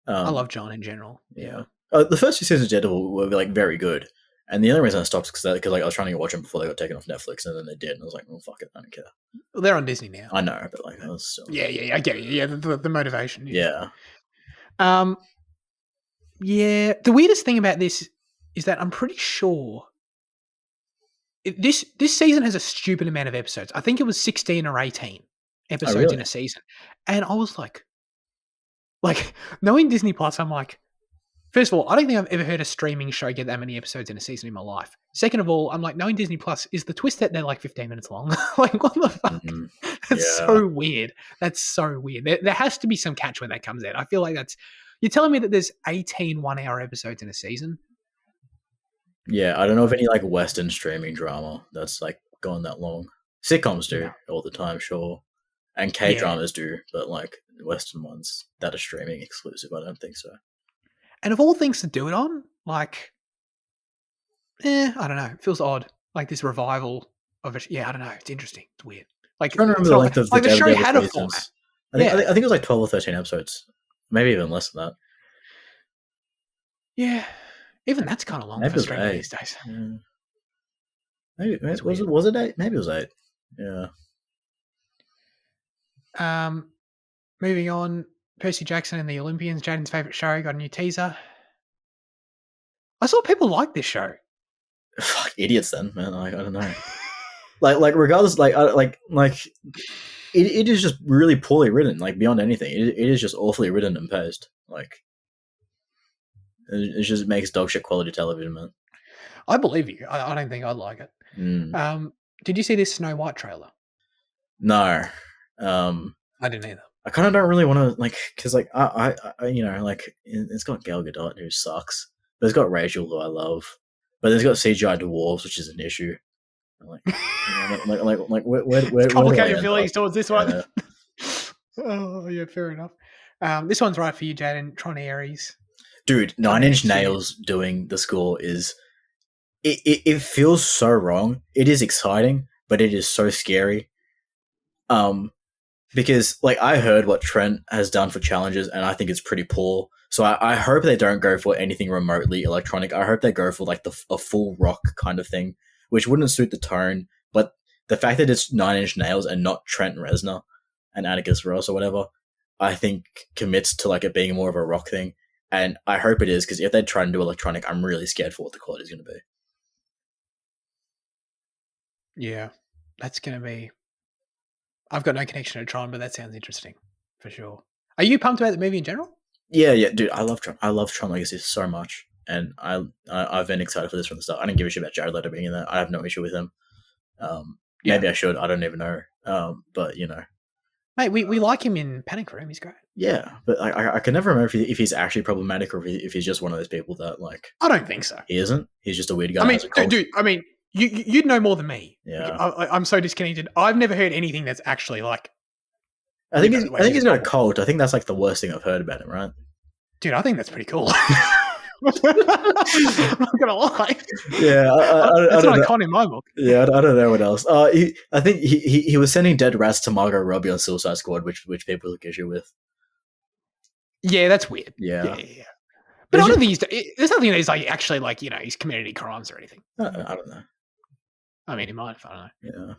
I love John in general. Yeah. The first 2 seasons of Daredevil were like very good, and the only reason I stopped is because like I was trying to watch them before they got taken off Netflix, and then they did, and I was like, well, fuck it, I don't care. Well, they're on Disney now. I know, but like I was still. Yeah, I get it. Yeah, the motivation. Yeah. Yeah. The weirdest thing about this is that I'm pretty sure this season has a stupid amount of episodes. I think it was 16 or 18 episodes in a season, and I was like, knowing Disney Plus, I'm like, first of all, I don't think I've ever heard a streaming show get that many episodes in a season in my life. Second of all, I'm like, knowing Disney Plus, is the twist that they're like 15 minutes long? Like, what the fuck? Mm-hmm. That's so weird. That's so weird. There has to be some catch when that comes out. I feel like you're telling me that there's 18 1-hour episodes in a season? Yeah, I don't know of any like Western streaming drama that's like gone that long. Sitcoms do all the time, sure. And K-dramas do, but like Western ones that are streaming exclusive, I don't think so. And of all things to do it on, like, I don't know. It feels odd. Like this revival of it. Yeah, I don't know. It's interesting. It's weird. Like, I'm trying to remember the length of the show had a format. I think it was like 12 or 13 episodes. Maybe even less than that. Yeah. Even that's kind of long for streaming these days. Yeah. Maybe was it 8? Maybe it was 8. Yeah. Moving on, Percy Jackson and the Olympians, Jaden's favourite show, got a new teaser. I saw people like this show. Fuck idiots then, man. I don't know. like regardless, it is just really poorly written. Like beyond anything, it is just awfully written and paced. Like it just makes dog shit quality television, man. I believe you. I don't think I'd like it. Did you see this Snow White trailer? No. I didn't either. I kind of don't really want to because I it's got Gal Gadot who sucks. But it's got Rachel who I love, but it's got CGI dwarves, which is an issue. Where complicated feelings towards this one. Yeah. Oh yeah, fair enough. This one's right for you, Jaden. Tron Ares. Dude, 9 Inch Nails doing the score is it feels so wrong. It is exciting, but it is so scary. Because I heard what Trent has done for challenges, and I think it's pretty poor. So I hope they don't go for anything remotely electronic. I hope they go for like a full rock kind of thing, which wouldn't suit the tone. But the fact that it's Nine Inch Nails and not Trent Reznor and Atticus Ross or whatever, I think commits to like it being more of a rock thing. And I hope it is, because if they try and do electronic, I'm really scared for what the quality is going to be. Yeah, that's going to be... I've got no connection to Tron, but that sounds interesting for sure. Are you pumped about the movie in general? Yeah, dude, I love Tron. I love Tron Legacy so much, and I've been excited for this from the start. I didn't give a shit about Jared Leto being in there. I have no issue with him. Maybe I should. I don't even know. But you know, mate, we like him in Panic Room. He's great. Yeah, but I can never remember if he's actually problematic or if he's just one of those people that like. I don't think so. He isn't. He's just a weird guy. I mean, dude. I mean, you'd know more than me. Yeah, I'm so disconnected. I've never heard anything that's actually like. I think he's got a cult. I think that's like the worst thing I've heard about him, right? Dude, I think that's pretty cool. I'm not gonna lie. Yeah, that's an icon in my book. Yeah, I don't know what else. I think he was sending dead rats to Margot Robbie on Suicide Squad, which people took issue with. Yeah, that's weird. Yeah. But I don't think there's nothing that he's like actually like, you know, he's committed any crimes or anything. I don't know. I mean, he might. I don't know. Yeah.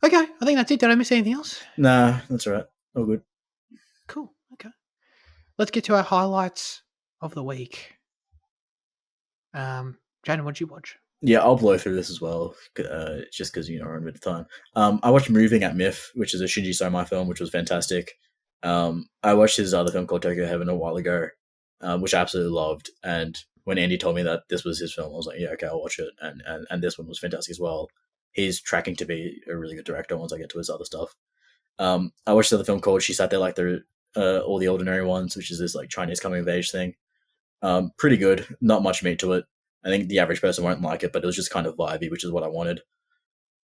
Okay, I think that's it. Did I miss anything else? Nah, that's all right. All good. Cool. Okay. Let's get to our highlights of the week. Jaden, what did you watch? Yeah, I'll blow through this as well, just because, you know, we're in a bit of time. I watched Moving at Myth, which is a Shinji Somai film, which was fantastic. I watched his other film called Tokyo Heaven a while ago, which I absolutely loved. And when Andy told me that this was his film, I was like, yeah, okay, I'll watch it. And this one was fantastic as well. He's tracking to be a really good director once I get to his other stuff. I watched the other film called She Sat There Like All the Ordinary Ones, which is this like Chinese coming of age thing. Pretty good. Not much meat to it. I think the average person won't like it, but it was just kind of vibey, which is what I wanted.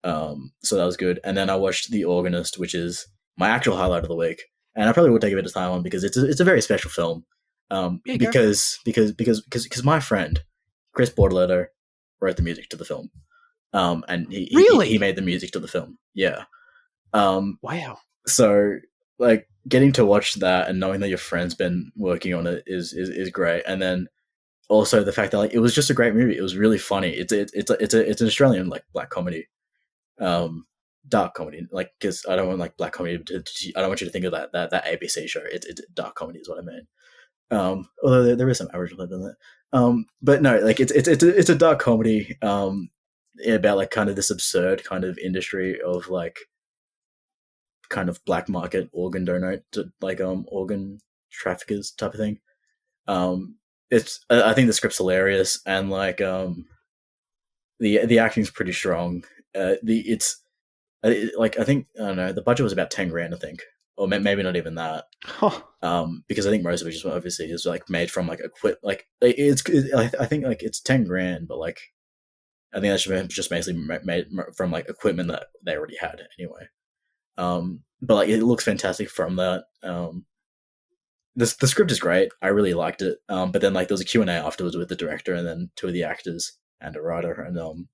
So that was good. And then I watched The Organist, which is my actual highlight of the week. And I probably will take a bit of time on because it's a very special film. Because my friend Chris Bortoletto wrote the music to the film. And he made the music to the film. Yeah. Wow. So like getting to watch that and knowing that your friend's been working on it is great. And then also the fact that like it was just a great movie. It was really funny. It's an Australian like black comedy, dark comedy. Like because I don't want like black comedy. I don't want you to think of that ABC show. It's dark comedy is what I mean. Although there is some Aboriginal in that. But no, like it's a dark comedy. About like kind of this absurd kind of industry of like kind of black market organ donor like organ traffickers type of thing. I think the script's hilarious and like the acting's pretty strong. I think I don't know, the budget was about 10 grand I think, or maybe not even that. Because I think most of it just obviously is like made from like I think like it's 10 grand, but like I think that's just basically made from like equipment that they already had anyway. But like it looks fantastic from that. The script is great. I really liked it. But then like there was a Q&A afterwards with the director and then two of the actors and a writer, and no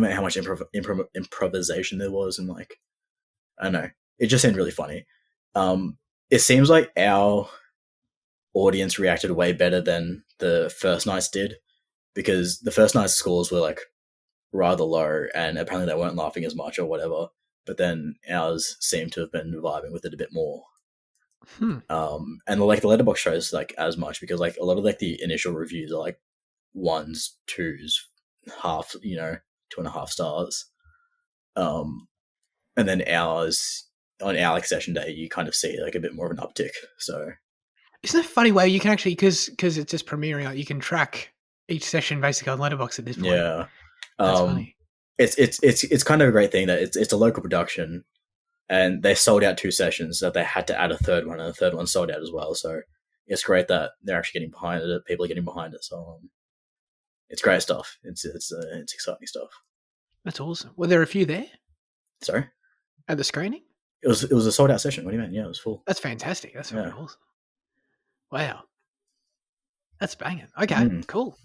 matter how much improvisation there was, and like I don't know, it just seemed really funny. It seems like our audience reacted way better than the first night's did, because the first night's scores were like rather low and apparently they weren't laughing as much or whatever, but then ours seemed to have been vibing with it a bit more. And like the Letterboxd shows like as much, because like a lot of like the initial reviews are like 1s, 2s, half, 2.5 stars. And then ours on our like session day, you kind of see like a bit more of an uptick. So isn't that a funny way you can actually, because it's just premiering, like you can track each session basically on Letterboxd at this point. Yeah, that's funny. It's kind of a great thing that it's a local production, and they sold out 2 sessions, so they had to add a third one, and the third one sold out as well. So it's great that they're actually getting behind it. People are getting behind it. So it's great stuff. It's exciting stuff. That's awesome. Were there a few there? Sorry, at the screening? It was a sold out session. What do you mean? Yeah, it was full. That's fantastic. That's really awesome. Wow. That's banging. Okay, cool.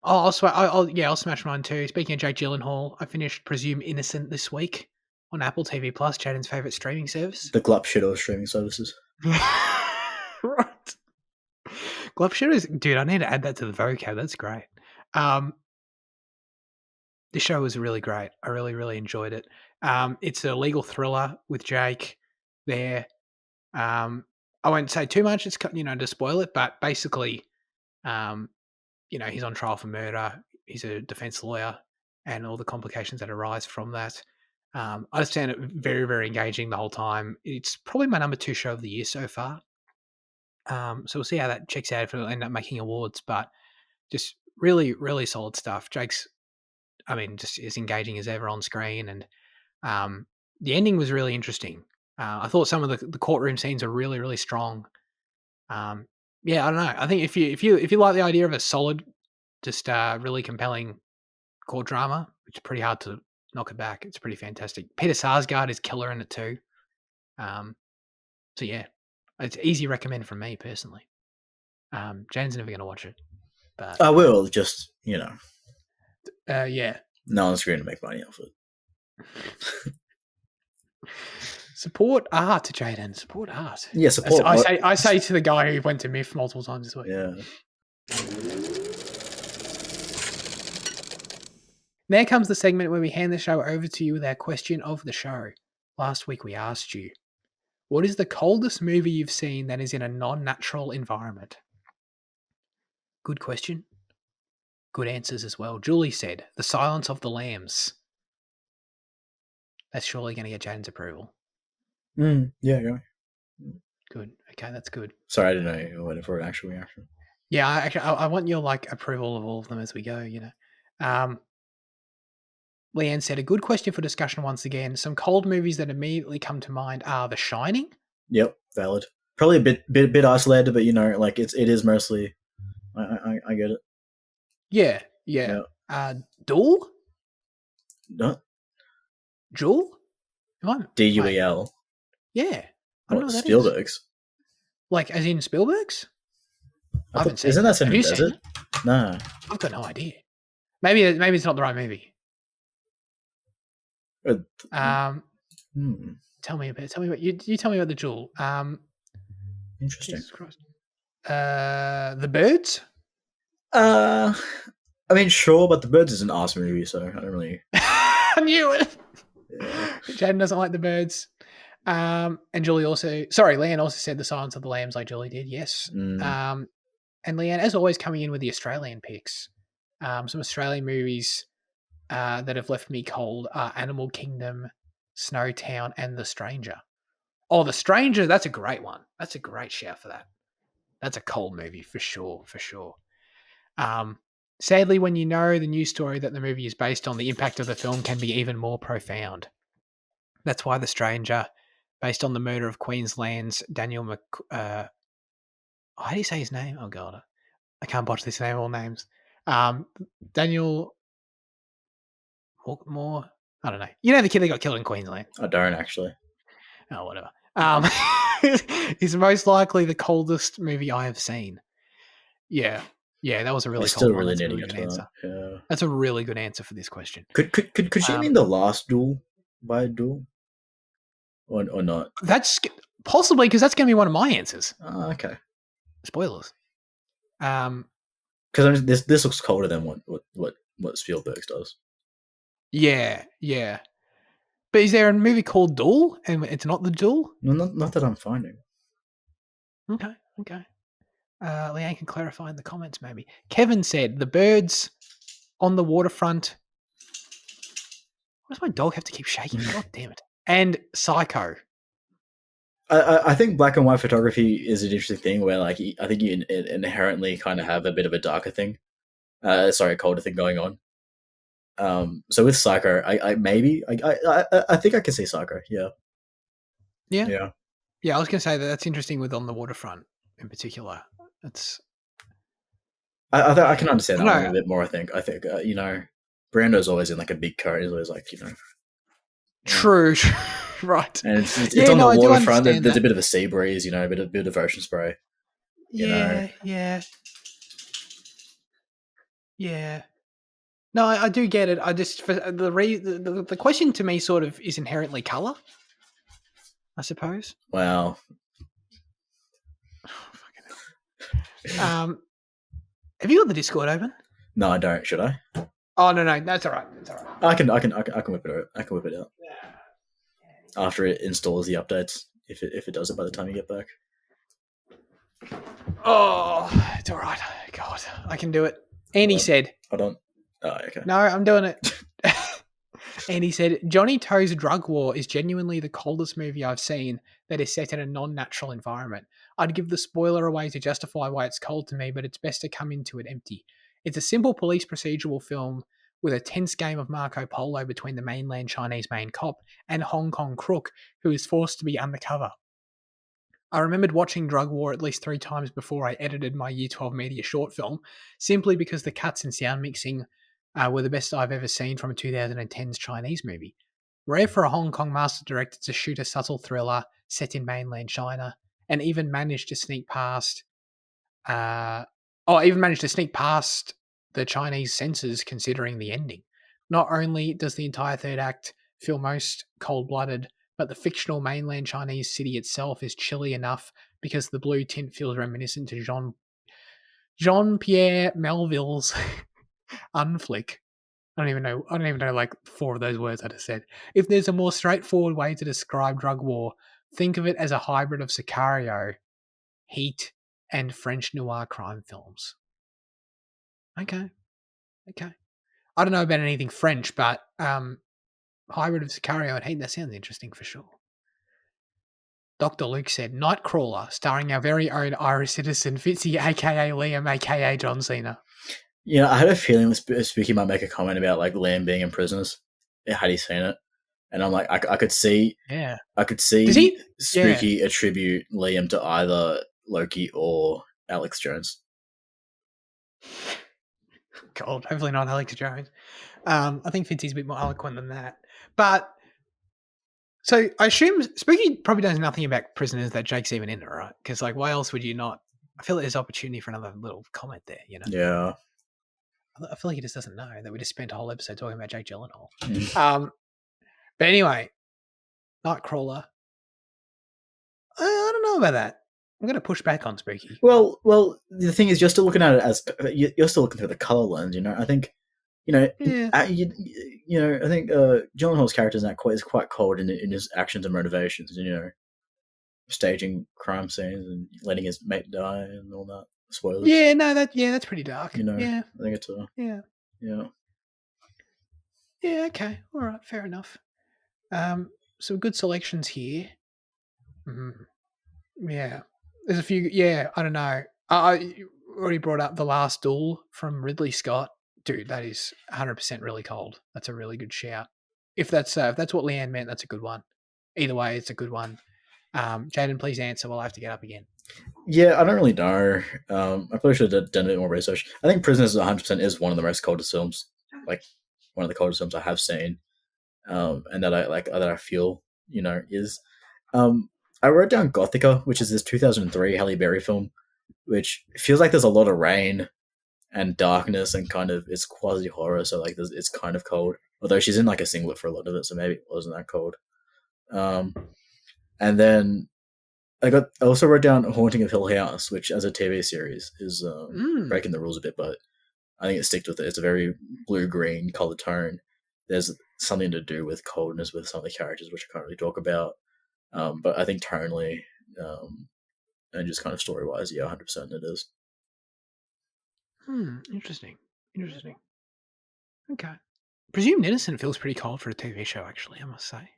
I'll smash mine too. Speaking of Jake Gyllenhaal, I finished Presume Innocent this week. on Apple TV Plus, Jaden's favorite streaming service. The glup shit of streaming services. Right. Glup shit is, dude. I need to add that to the vocab. That's great. This show was really great. I really, really enjoyed it. It's a legal thriller with Jake there. I won't say too much. It's to spoil it, but basically, he's on trial for murder. He's a defense lawyer, and all the complications that arise from that. I just found it very, very engaging the whole time. It's probably my number 2 show of the year so far. So we'll see how that checks out if it'll end up making awards, but just really, really solid stuff. Jake's, just as engaging as ever on screen, and the ending was really interesting. I thought some of the courtroom scenes are really, really strong. I don't know. I think if you like the idea of a solid, just really compelling court drama, it's pretty hard to knock it back. It's pretty fantastic. Peter Sarsgaard is killer in it too. So yeah, it's easy recommend from me personally. Jane's never going to watch it, but I will. Just yeah. No one's going to make money off it. Support art, Jaden. Support art. Yeah, support. I say to the guy who went to MIF multiple times this week. Yeah. There comes the segment where we hand the show over to you with our question of the show. Last week we asked you, what is the coldest movie you've seen that is in a non-natural environment? Good question. Good answers as well. Julie said, The Silence of the Lambs. That's surely going to get Jaden's approval. Yeah. Good. Okay, that's good. Sorry, I didn't know you were waiting for an actual reaction. Yeah, I want your approval of all of them as we go. Leanne said, a good question for discussion once again. Some cold movies that immediately come to mind are The Shining. Yep, valid. Probably a bit isolated, but it is mostly. I get it. Yeah. Duel. No. Jewel. DUEL. Yeah. I don't know what that Spielberg's. Like, as in Spielberg's? I haven't seen it. Isn't that Have you seen it? No. I've got no idea. Maybe it's not the right movie. Tell me about you tell me about the Jewel. Interesting. Jesus Christ. The Birds? Sure, but The Birds is an arse movie, so I don't really. I knew it. Yeah. Jaden doesn't like The Birds. And Leanne also said The Silence of the Lambs like Julie did, yes. And Leanne, as always, coming in with the Australian picks. Some Australian movies that have left me cold are Animal Kingdom, Snowtown, and The Stranger. Oh, The Stranger, that's a great one. That's a great shout for that. That's a cold movie for sure. Sadly, when you know the news story that the movie is based on, the impact of the film can be even more profound. That's why The Stranger, based on the murder of Queensland's Daniel how do you say his name? Oh, God. I can't botch this name, all names. Daniel Moore? I don't know. You know the kid that got killed in Queensland? I don't, actually. Oh, whatever. Is most likely the coldest movie I have seen. Yeah, that was a really cold one. That's a really good answer. Yeah. That's a really good answer for this question. Could she mean the last duel by Duel? Or not? That's possibly, because that's going to be one of my answers. Oh, okay. Spoilers. Because this looks colder than what Spielberg's does. Yeah. But is there a movie called Duel and it's not The Duel? No, not that I'm finding. Okay. Leanne can clarify in the comments maybe. Kevin said, The Birds, On the Waterfront. Why does my dog have to keep shaking? God damn it. And Psycho. I think black and white photography is an interesting thing where I think you inherently kind of have a bit of a darker thing. A colder thing going on. So with Psycho, I think I can see Psycho. Yeah. I was going to say that's interesting with On the Waterfront in particular. I can understand that one a bit more. I think Brando's always in a big coat. He's always True. Right. And it's on the waterfront. There's a bit of a sea breeze. A bit of ocean spray. Yeah. No, I do get it. I just for the question to me sort of is inherently color, I suppose. Wow. Have you got the Discord open? No, I don't. Should I? Oh no, that's all right. That's all right. I can whip it out. I can whip it out after it installs the updates. If it does it by the time you get back. Oh, it's all right. God, I can do it. Andy said. Hold on. Oh, okay. No, I'm doing it. And he said, Johnny Toe's Drug War is genuinely the coldest movie I've seen that is set in a non-natural environment. I'd give the spoiler away to justify why it's cold to me, but it's best to come into it empty. It's a simple police procedural film with a tense game of Marco Polo between the mainland Chinese main cop and Hong Kong crook who is forced to be undercover. I remembered watching Drug War at least 3 times before I edited my Year 12 media short film, simply because the cuts and sound mixing were the best I've ever seen from a 2010's Chinese movie. Rare for a Hong Kong master director to shoot a subtle thriller set in mainland China, and even managed to sneak past, the Chinese censors considering the ending. Not only does the entire third act feel most cold-blooded, but the fictional mainland Chinese city itself is chilly enough because the blue tint feels reminiscent to Jean-Pierre Melville's Unflick. I don't even know like 4 of those words I just said. If there's a more straightforward way to describe Drug War, think of it as a hybrid of Sicario, Heat, and French noir crime films. Okay. I don't know about anything French, but hybrid of Sicario and Heat, that sounds interesting for sure. Dr. Luke said, Nightcrawler, starring our very own Irish citizen Fitzy, a.k.a. Liam, a.k.a. John Cena. Yeah, I had a feeling Spooky might make a comment about like Liam being in prisoners. Had he seen it? And I'm like, I could see, Spooky attribute Liam to either Loki or Alex Jones. God, hopefully not Alex Jones. I think Fitzy's a bit more eloquent than that. But so I assume Spooky probably knows nothing about prisoners that Jake's even in it, right? Because like, why else would you not? I feel like there's opportunity for another little comment there, you know? Yeah. I feel like he just doesn't know that we just spent a whole episode talking about Jake Gyllenhaal. But anyway, Nightcrawler. I don't know about that. I'm going to push back on Spooky. Well, the thing is, you're still looking at it as you're still looking through the color lens. You know, I think, I think Gyllenhaal's character is quite cold in his actions and motivations. You know, staging crime scenes and letting his mate die and all that. Spoilers. Yeah, no, that's pretty dark. You know, yeah, I think it's yeah. Okay, all right, fair enough. Some good selections here. Yeah, there's a few. Yeah, I don't know. I already brought up The Last Duel from Ridley Scott. Dude, that is 100% really cold. That's a really good shout. If that's what Leanne meant, that's a good one. Either way, it's a good one. Jaden, please answer. We'll have to get up again. Yeah, I don't really know. I probably should have done a bit more research. I think Prisoners 100% is one of the most coldest films, like one of the coldest films I have seen, and that I feel is. I wrote down Gothica, which is this 2003 Halle Berry film, which feels like there's a lot of rain and darkness and kind of it's quasi horror, so like it's kind of cold. Although she's in like a singlet for a lot of it, so maybe it wasn't that cold. And then I also wrote down Haunting of Hill House, which as a TV series is breaking the rules a bit, but I think it sticks with it. It's a very blue-green color tone. There's something to do with coldness with some of the characters, which I can't really talk about. But I think tonally and just kind of story-wise, yeah, 100% it is. Interesting. Okay. Presumed Innocent feels pretty cold for a TV show, actually, I must say.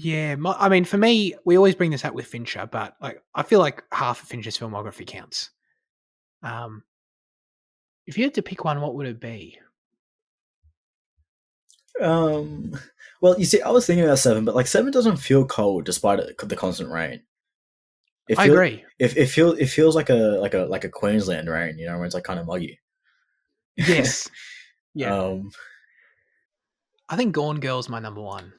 Yeah, I mean, for me, we always bring this up with Fincher, but like, I feel like half of Fincher's filmography counts. If you had to pick one, what would it be? Well, you see, I was thinking about Seven, but like Seven doesn't feel cold despite the constant rain. I agree. It feels like a Queensland rain, where it's like kind of muggy. Yes. Yeah. I think Gone Girl's my number one.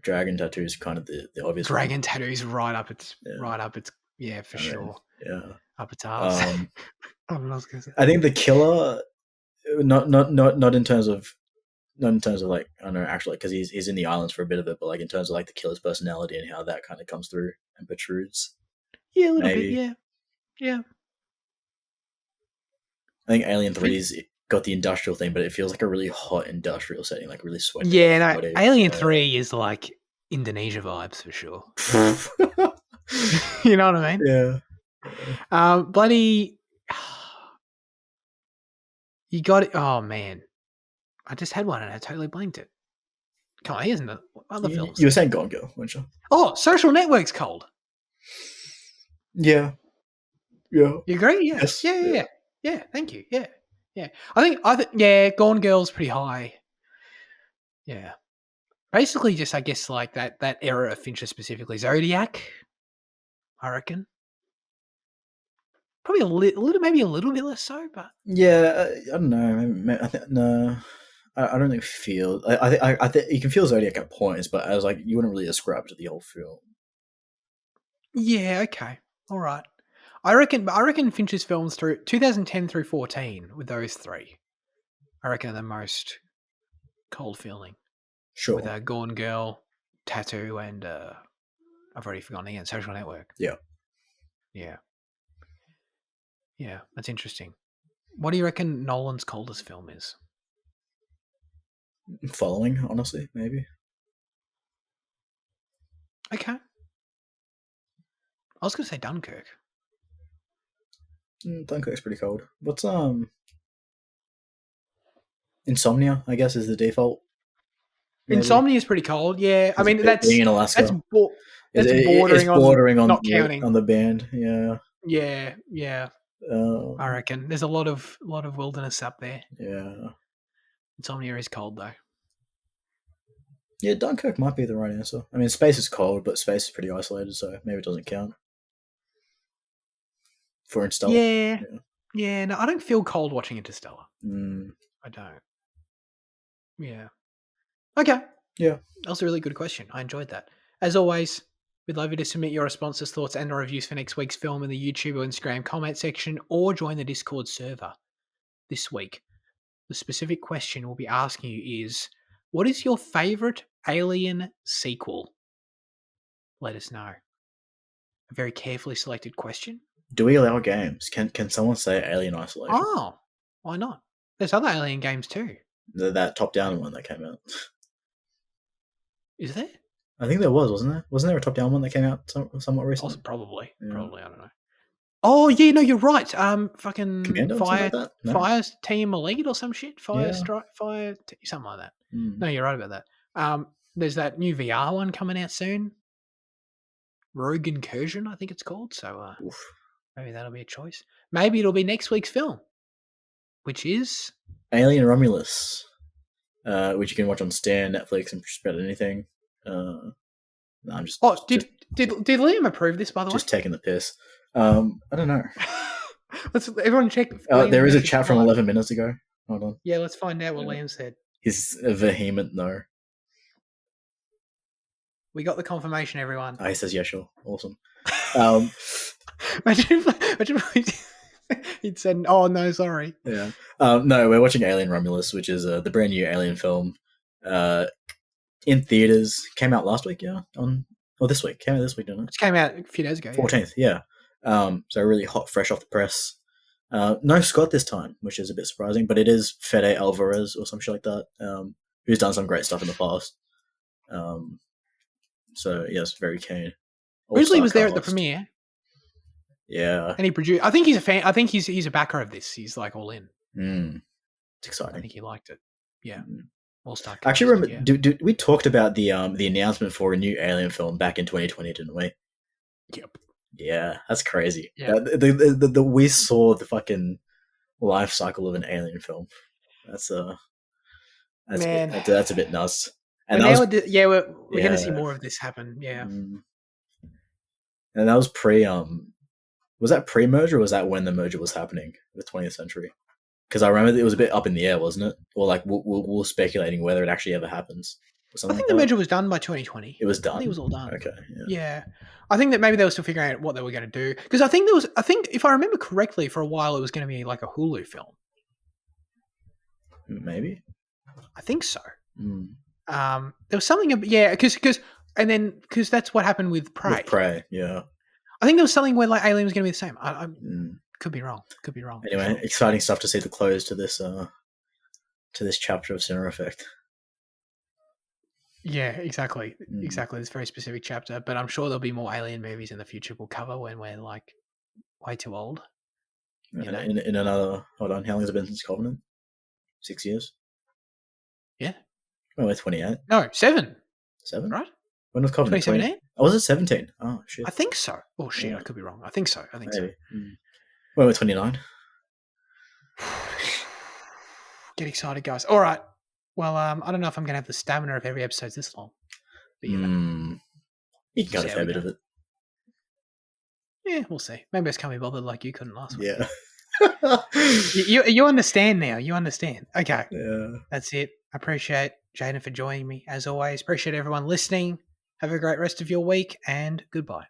Dragon tattoo is kind of the obvious. Dragon tattoo is right up its for sure. Yeah, up its ass. I think The Killer not in terms of like, I don't know, actually, because he's in the islands for a bit of it, but like in terms of like the killer's personality and how that kind of comes through and protrudes. Yeah, a little Maybe. bit. Yeah. I think Alien 3's got the industrial thing, but it feels like a really hot industrial setting, like really sweaty. Yeah, no, Alien 3 is like Indonesia vibes for sure. You know what I mean? Yeah. Bloody... You got it. Oh, man. I just had one and I totally blanked it. Come on, here's the other films. You were saying Gone Girl, weren't you? Oh, Social Network's cold. Yeah. Yeah. You agree? Yeah. Yes. Yeah, thank you. Yeah. I think Gone Girl's pretty high. Yeah. Basically just, I guess, like that era of Fincher specifically. Zodiac, I reckon. Probably maybe a little bit less so, but... Yeah, I don't know. No. I don't think feel. I think you can feel Zodiac at points, but I was like, you wouldn't really ascribe to the whole film. Yeah, okay. All right. I reckon Fincher's films through 2010 through 14 with those three, I reckon are the most cold feeling. Sure. With Gone Girl, Tattoo, and I've already forgotten again, Social Network. Yeah. Yeah, that's interesting. What do you reckon Nolan's coldest film is? Following, honestly, maybe. Okay. I was going to say Dunkirk. Dunkirk's pretty cold. What's Insomnia, I guess, is the default. Maybe. Insomnia is pretty cold. Yeah, I mean that's being in Alaska. That's bordering on not counting on the band. Yeah. I reckon there's a lot of wilderness up there. Yeah. Insomnia is cold though. Yeah, Dunkirk might be the right answer. I mean, space is cold, but space is pretty isolated, so maybe it doesn't count. For Interstellar. Yeah. No, I don't feel cold watching Interstellar. I don't. Yeah. Okay. Yeah. That was a really good question. I enjoyed that. As always, we'd love you to submit your responses, thoughts, and reviews for next week's film in the YouTube or Instagram comment section, or join the Discord server this week. The specific question we'll be asking you is, what is your favourite Alien sequel? Let us know. A very carefully selected question. Do we allow games? Can someone say Alien Isolation? Oh, why not? There's other Alien games too. That top-down one that came out. Is there? I think there wasn't there? Wasn't there a top-down one that came out somewhat recently? Probably. I don't know. Oh yeah, no, you're right. Fucking Commando, Fire, like no? Fire Team Elite or some shit. Something like that. No, you're right about that. There's that new VR one coming out soon. Rogue Incursion, I think it's called. So maybe that'll be a choice. Maybe it'll be next week's film, which is Alien Romulus, which you can watch on Stan, Netflix, and just about anything. No, I'm just. Oh, did Liam approve this, by the way? Just taking the piss. I don't know. Let's everyone check. There is a chat from 11 minutes ago. Hold on. Yeah, let's find out what Liam said. He's a vehement no. We got the confirmation, everyone. He says, yeah, sure. Awesome. Imagine if he'd said, oh, no, sorry. Yeah. No, we're watching Alien Romulus, which is the brand new Alien film. In theaters. Came out last week, yeah? This week. Came out this week, didn't it? It came out a few days ago. 14th, yeah. So really hot, fresh off the press. No Scott this time, which is a bit surprising, but it is Fede Alvarez or some shit like that, who's done some great stuff in the past. So yes, very keen. Originally was there at the premiere. Yeah, and he produced. I think he's a fan. I think he's a backer of this. He's like all in. It's exciting. I think he liked it. Yeah, all-star. Actually, remember? We talked about the announcement for a new Alien film back in 2020, didn't we? Yep. Yeah, that's crazy. Yeah. We saw the fucking life cycle of an Alien film. That's a bit nuts. And we're going to see more of this happen. Yeah. And that was was that pre-merger or was that when the merger was happening with 20th Century? Because I remember it was a bit up in the air, wasn't it? Or like we're speculating whether it actually ever happens. I think the merger was done by 2020. It was done. I think it was all done. Okay. Yeah. I think that maybe they were still figuring out what they were going to do. Because I think if I remember correctly, for a while it was going to be like a Hulu film. Maybe. I think so. Mm. There was something, because that's what happened with Prey. With Prey, yeah. I think there was something where like Alien was going to be the same. I could be wrong. Anyway, sure. exciting stuff to see the close to this chapter of Cinema Effect. Yeah, exactly. Exactly. This very specific chapter, but I'm sure there'll be more Alien movies in the future we'll cover when we're like way too old. In another, hold on, how long has it been since Covenant? 6 years? Yeah. Oh, we're 28. No, 7. 7? Right? When was Covenant? 2017? Oh, was it 17? Oh, shit. I think so. Oh, shit, Yeah. I could be wrong. I think so. Maybe. So. Well, we're 29. Get excited, guys. All right. Well, I don't know if I'm going to have the stamina if every episode's this long. But, you can cut a fair bit of it. Yeah, we'll see. Maybe I just can't be bothered like you couldn't last week. Yeah. you understand now. You understand. Okay. Yeah. That's it. I appreciate Jaden for joining me, as always. Appreciate everyone listening. Have a great rest of your week, and goodbye.